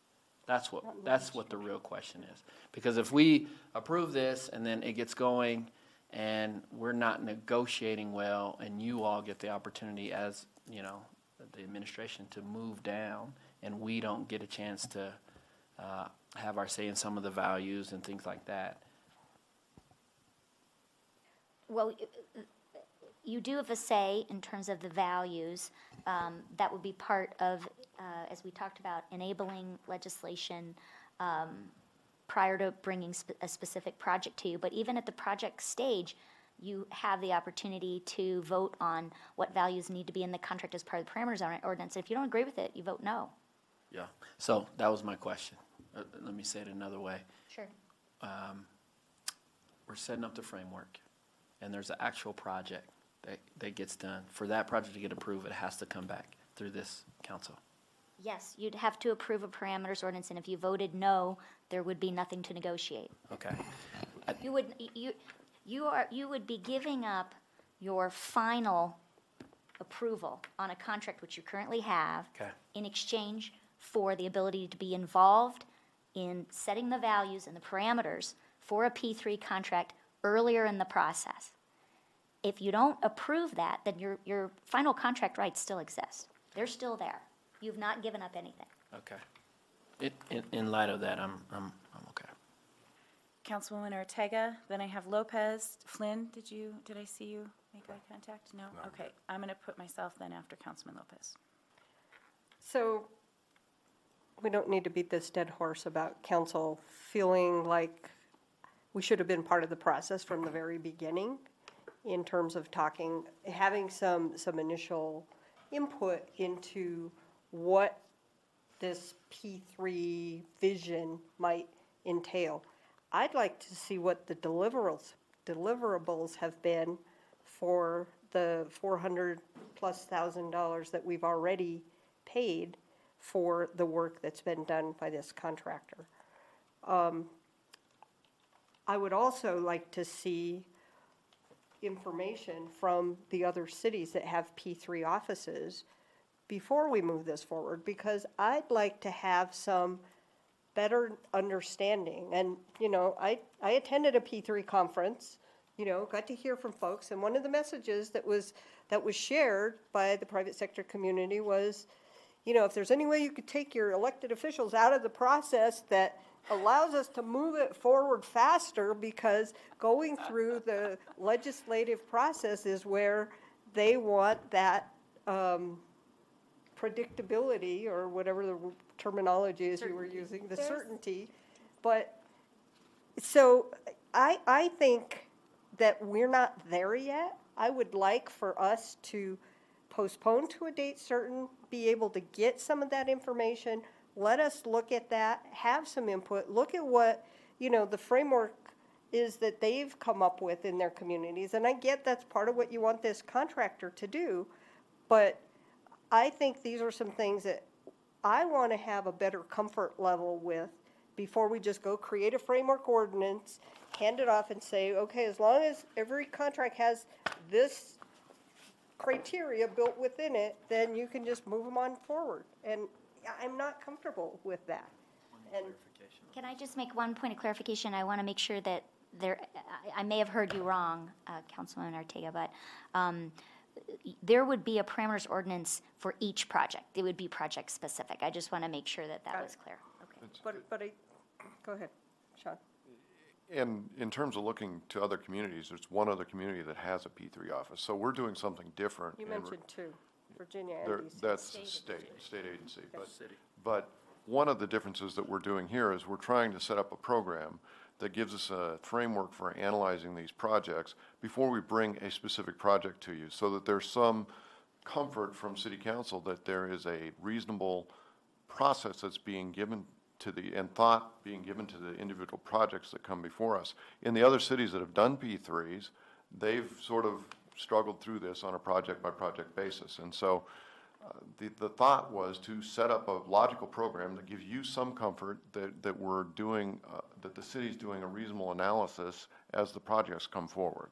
That's what the real question is. Because if we approve this and then it gets going and we're not negotiating well and you all get the opportunity as, the administration to move down and we don't get a chance to have our say in some of the values and things like that. Well, you do have a say in terms of the values. That would be part of, as we talked about, enabling legislation prior to bringing a specific project to you. But even at the project stage, you have the opportunity to vote on what values need to be in the contract as part of the parameters ordinance. If you don't agree with it, you vote no. Yeah. So that was my question. Let me say it another way. Sure. we're setting up the framework, and there's an actual project that gets done. For that project to get approved, it has to come back through this council. Yes, you'd have to approve a parameters ordinance, and if you voted no, there would be nothing to negotiate. Okay. You would be giving up your final approval on a contract which you currently have Okay. in exchange for the ability to be involved in setting the values and the parameters for a P3 contract earlier in the process. If you don't approve that, then your final contract rights still exist. They're still there. You've not given up anything. Okay. In light of that, I'm okay. Councilwoman Ortega, then I have Lopez. Flynn, did I see you make eye contact? No? Okay, I'm going to put myself then after Councilman Lopez. So we don't need to beat this dead horse about council feeling like we should have been part of the process from the very beginning in terms of talking, having some initial input into what this P3 vision might entail. I'd like to see what the deliverables have been for the $400,000+ that we've already paid for the work that's been done by this contractor. I would also like to see information from the other cities that have P3 offices before we move this forward, because I'd like to have some better understanding. And, I attended a P3 conference, got to hear from folks, and one of the messages that was shared by the private sector community was, if there's any way you could take your elected officials out of the process that allows us to move it forward faster, because going through the legislative process is where they want that predictability, or whatever the terminology is you were using, the certainty. But so I think that we're not there yet. I would like for us to postpone to a date certain, be able to get some of that information. Let us look at that, have some input, look at what, the framework is that they've come up with in their communities. And I get that's part of what you want this contractor to do, but I think these are some things that I want to have a better comfort level with before we just go create a framework ordinance, hand it off and say, okay, as long as every contract has this criteria built within it, then you can just move them on forward. And I'm not comfortable with that. And Can I just make one point of clarification? I want to make sure that I may have heard you wrong, Councilwoman Ortega, but there would be a parameters ordinance for each project. It would be project specific. I just want to make sure that was clear. Okay. But go ahead, Shaun. And in terms of looking to other communities, there's one other community that has a P3 office. So we're doing something different. You mentioned two, Virginia There- and DC. That's state agency. But one of the differences that we're doing here is we're trying to set up a program that gives us a framework for analyzing these projects before we bring a specific project to you, so that there's some comfort from City Council that there is a reasonable process that's being given to and thought being given to the individual projects that come before us. In the other cities that have done P3s, they've sort of struggled through this on a project-by-project basis. And so the thought was to set up a logical program that gives you some comfort that we're doing, that the city's doing a reasonable analysis as the projects come forward.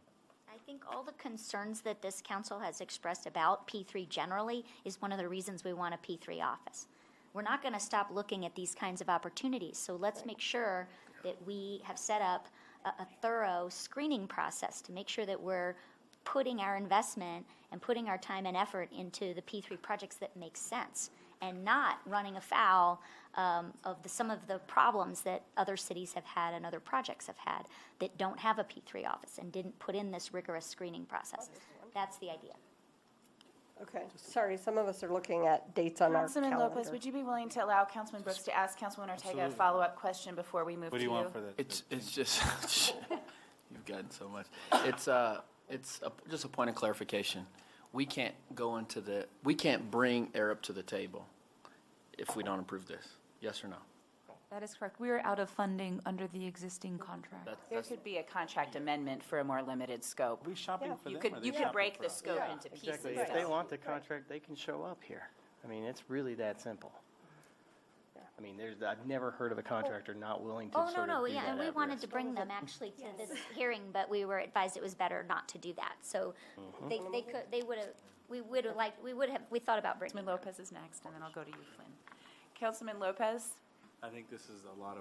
I think all the concerns that this council has expressed about P3 generally is one of the reasons we want a P3 office. We're not going to stop looking at these kinds of opportunities, so let's make sure that we have set up a thorough screening process to make sure that we're putting our investment and putting our time and effort into the P3 projects that make sense, and not running afoul of some of the problems that other cities have had and other projects have had that don't have a P3 office and didn't put in this rigorous screening process. That's the idea. Okay, sorry, some of us are looking at dates on our calendar. Councilman Lopez, would you be willing to allow Councilman Brooks to ask Councilwoman Ortega a follow-up question before we move to you? What do you want for that? It's just, you've gotten so much. It's just a point of clarification. We can't we can't bring Arup to the table if we don't approve this. Yes or no? That is correct. We are out of funding under the existing contract. There could be a contract amendment for a more limited scope. Are we shopping for You them? could, you could break the scope into pieces. Exactly. If they want the contract, they can show up here. I mean, it's really that simple. I mean, I've never heard of a contractor not willing to Oh, no, sort no, of do yeah, that and we at wanted risk. to bring them actually to this hearing, but we were advised it was better not to do that. So we thought about bringing Councilman them. Lopez is next, and then I'll go to you, Flynn. Councilman Lopez? I think this is a lot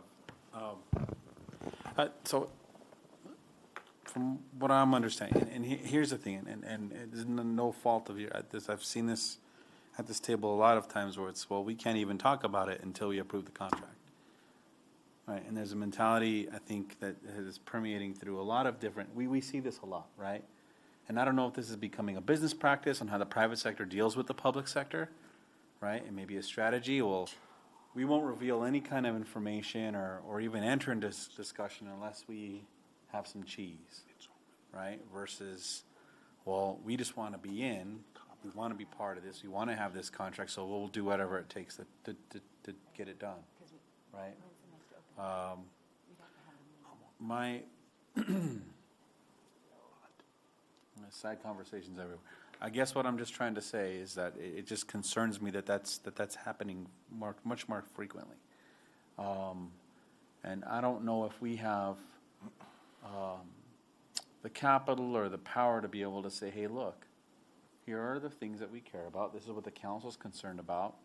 of, so, from what I'm understanding, and here's the thing, and it's no fault of this, I've seen this at this table a lot of times where it's, well, we can't even talk about it until we approve the contract. Right, and there's a mentality, I think, that is permeating through a lot of different, we see this a lot, right? And I don't know if this is becoming a business practice on how the private sector deals with the public sector, right? And maybe a strategy, well, we won't reveal any kind of information or even enter into discussion unless we have some cheese, right? Versus, well, we just want to be in, we want to be part of this, we want to have this contract, so we'll do whatever it takes to get it done, right? My side conversations everywhere. I guess what I'm just trying to say is that it just concerns me that that's happening much more frequently. And I don't know if we have the capital or the power to be able to say, hey, look, here are the things that we care about. This is what the council's concerned about.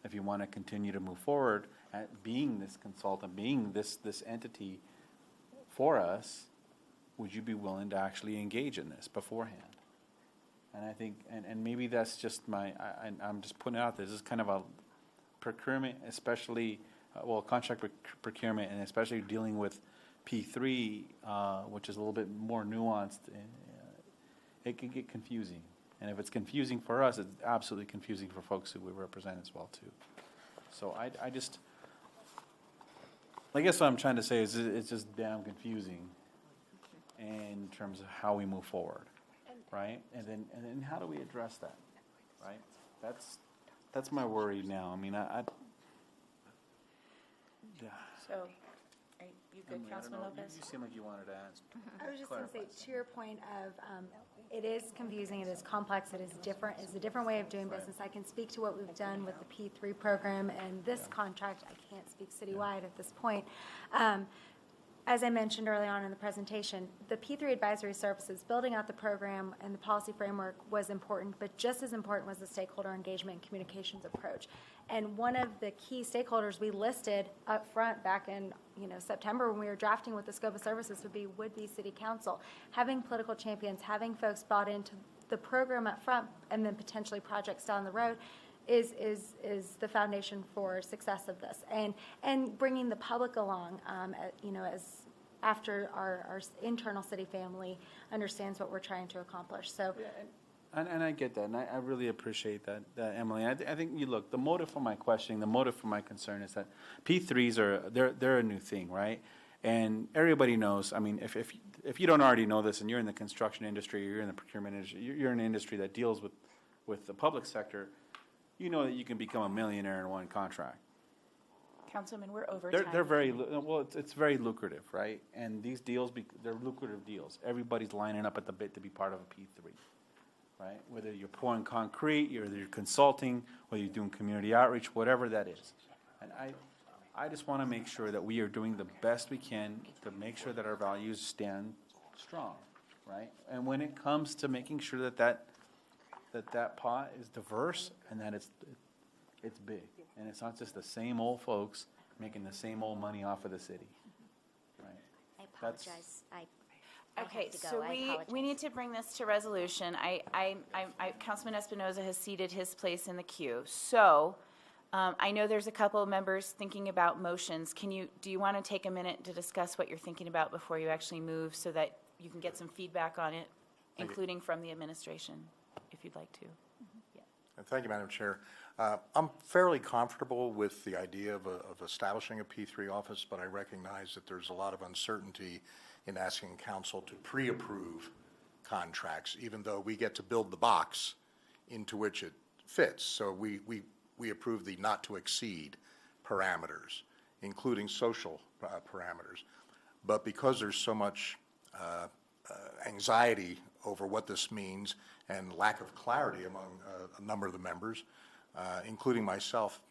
If you want to continue to move forward at being this consultant, being this entity for us, would you be willing to actually engage in this beforehand? And I think, and maybe that's just I'm just putting it out there. This is kind of a procurement, especially, contract procurement, and especially dealing with P3, which is a little bit more nuanced. It can get confusing. And if it's confusing for us, it's absolutely confusing for folks who we represent as well, too. So I guess what I'm trying to say is it's just damn confusing in terms of how we move forward, right? And then how do we address that, right? That's my worry now. I mean, yeah. So, are you good, Councilman Lopez? You seem like you wanted to ask. I was just going to say, to your point of, it is confusing, it is complex, it is different, it's a different way of doing business. I can speak to what we've done with the P3 program and this contract. I can't speak citywide at this point. As I mentioned early on in the presentation, the P3 Advisory Services, building out the program and the policy framework was important, but just as important was the stakeholder engagement and communications approach. And one of the key stakeholders we listed up front back in September when we were drafting what the scope of services would be City Council. Having political champions, having folks bought into the program up front, and then potentially projects down the road is the foundation for success of this. And bringing the public along, as after our internal city family understands what we're trying to accomplish. So. Yeah, and I get that, and I really appreciate that, Emily. I think the motive for my questioning, the motive for my concern is that P3s they're a new thing, right? And everybody knows. I mean, if you don't already know this, and you're in the construction industry, or you're in the procurement industry, you're in an industry that deals with the public sector, you know that you can become a millionaire in one contract. Councilman, we're over time. They're very it's very lucrative, right? And these deals they're lucrative deals. Everybody's lining up at the bit to be part of a P3. Right? Whether you're pouring concrete, whether you're consulting, whether you're doing community outreach, whatever that is. And I just want to make sure that we are doing the best we can to make sure that our values stand strong, right? And when it comes to making sure that pot is diverse and that it's big, and it's not just the same old folks making the same old money off of the city, right? I apologize. I Okay, have to go. so I we apologize. need to bring this to resolution. Councilman Espinoza has ceded his place in the queue. So I know there's a couple of members thinking about motions. Do you want to take a minute to discuss what you're thinking about before you actually move so that you can get some feedback on it, including from the administration, if you'd like to? Thank you, Madam Chair. I'm fairly comfortable with the idea of establishing a P3 office, but I recognize that there's a lot of uncertainty in asking council to pre-approve contracts, even though we get to build the box into which it fits. So we approve the not to exceed parameters. including social parameters. But because there's so much anxiety over what this means and lack of clarity among a number of the members, including myself,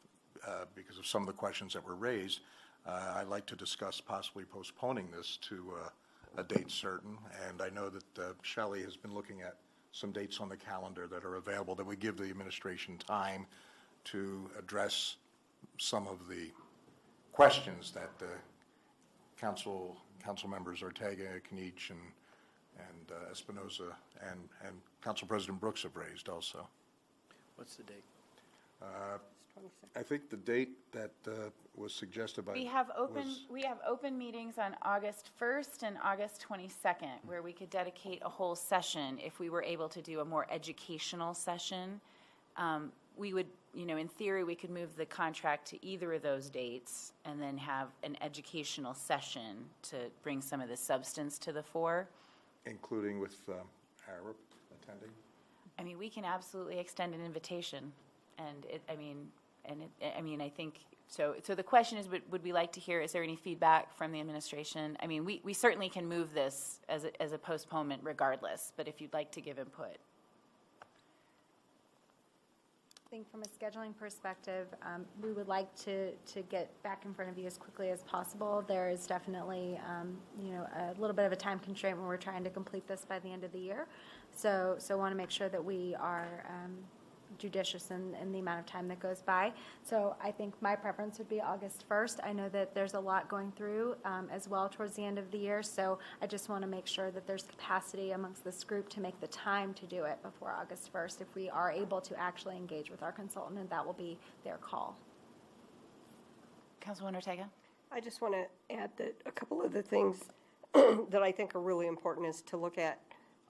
because of some of the questions that were raised, I'd like to discuss possibly postponing this to a date certain. And I know that Shelley has been looking at some dates on the calendar that are available that would give the administration time to address some of the questions that the council members Ortega, Kinich, and Espinoza and Council President Brooks have raised also. What's the date? I think the date that was suggested by We have was- open meetings on August 1st and August 22nd, where we could dedicate a whole session if we were able to do a more educational session. We would, in theory, we could move the contract to either of those dates and then have an educational session to bring some of the substance to the fore. including with Arup attending. I mean, we can absolutely extend an invitation, and I think, so the question is, would we like to hear, is there any feedback from the administration? I mean, we certainly can move this as a postponement regardless, but if you'd like to give input. I think from a scheduling perspective, we would like to get back in front of you as quickly as possible. There is definitely, a little bit of a time constraint when we're trying to complete this by the end of the year. So I want to make sure that we are judicious in the amount of time that goes by. So I think my preference would be August 1st. I know that there's a lot going through as well towards the end of the year, so I just want to make sure that there's capacity amongst this group to make the time to do it before August 1st. If we are able to actually engage with our consultant, and that will be their call. Councilwoman Ortega? I just want to add that a couple of the things that I think are really important is to look at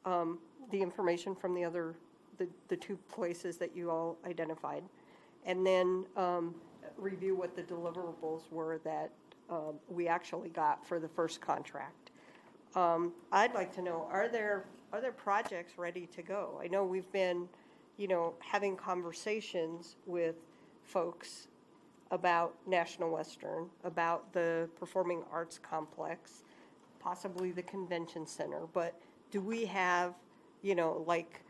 the information from the two places that you all identified, and then review what the deliverables were that we actually got for the first contract. I'd like to know, are there projects ready to go? I know we've been, having conversations with folks about National Western, about the Performing Arts Complex, possibly the Convention Center, but do we have, like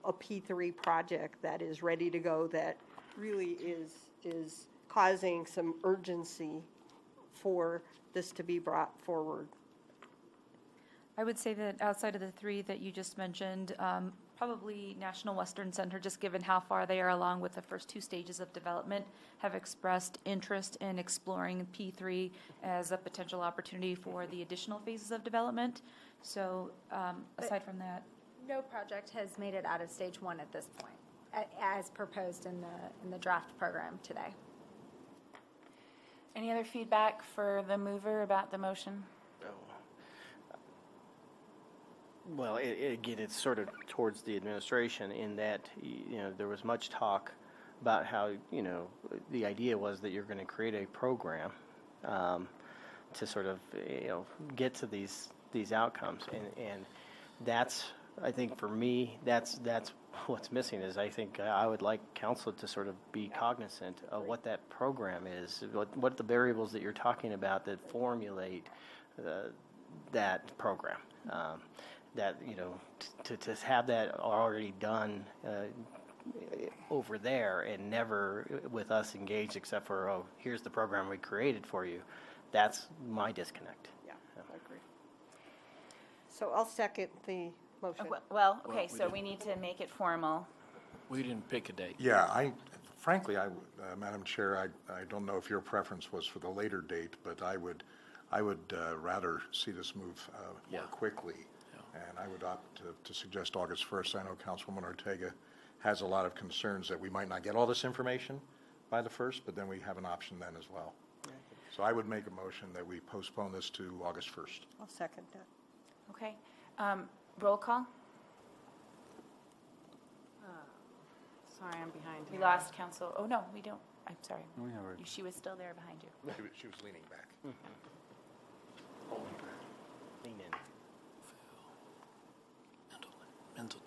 a P3 project that is ready to go that really is causing some urgency for this to be brought forward? I would say that outside of the three that you just mentioned, probably National Western Center, just given how far they are along with the first two stages of development, have expressed interest in exploring P3 as a potential opportunity for the additional phases of development. So aside from that, No project has made it out of stage one at this point, as proposed in the draft program today. Any other feedback for the mover about the motion? Well, again, it's sort of towards the administration in that, there was much talk about how, the idea was that you're going to create a program to sort of, get to these outcomes. And that's, I think for me, that's what's missing is I think I would like council to sort of be cognizant of what that program is, what the variables that you're talking about that formulate that program. That, to have that already done over there and never with us engaged except for, oh, here's the program we created for you, that's my disconnect. Yeah, I agree. So I'll second the motion. Well, okay, so we need to make it formal. We didn't pick a date. Yeah, frankly, Madam Chair, I don't know if your preference was for the later date, but I would rather see this move more quickly. And I would opt to suggest August 1st. I know Councilwoman Ortega has a lot of concerns that we might not get all this information by the 1st, but then we have an option then as well. So I would make a motion that we postpone this to August 1st. I'll second that. Okay. Roll call? Sorry, I'm behind We here. lost council. Oh, no, we don't. I'm sorry. We have her. She was still there behind you. She was leaning back. Lean in. Mental.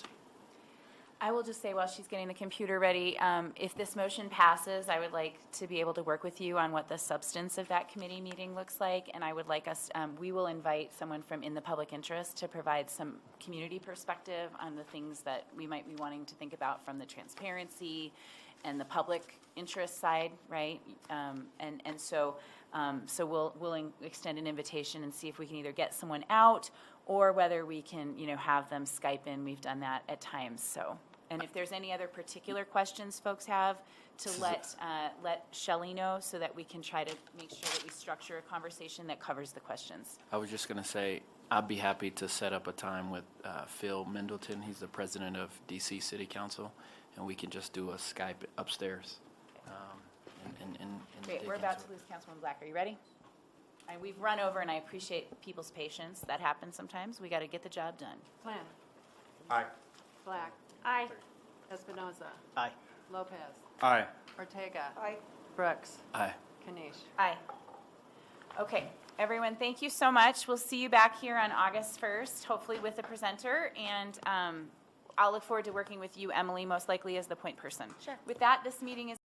I will just say while she's getting the computer ready, if this motion passes, I would like to be able to work with you on what the substance of that committee meeting looks like, and I would like us, we will invite someone from in the public interest to provide some community perspective on the things that we might be wanting to think about from the transparency and the public interest side, right? So we'll extend an invitation and see if we can either get someone out or whether we can, have them Skype in. We've done that at times, so. And if there's any other particular questions folks have, to let Shelley know so that we can try to make sure that we structure a conversation that covers the questions. I was just going to say, I'd be happy to set up a time with Phil Middleton. He's the president of DC City Council, and we can just do a Skype upstairs. Great, we're about to lose Councilwoman Black. Are you ready? And we've run over, and I appreciate people's patience. That happens sometimes. We got to get the job done. Plan. Aye. Black. Aye. Espinoza. Aye. Lopez. Aye. Ortega. Aye. Brooks. Aye. Kanish. Aye. Okay, everyone, thank you so much. We'll see you back here on August 1st, hopefully with a presenter, and I'll look forward to working with you, Emily, most likely as the point person. Sure. With that, this meeting is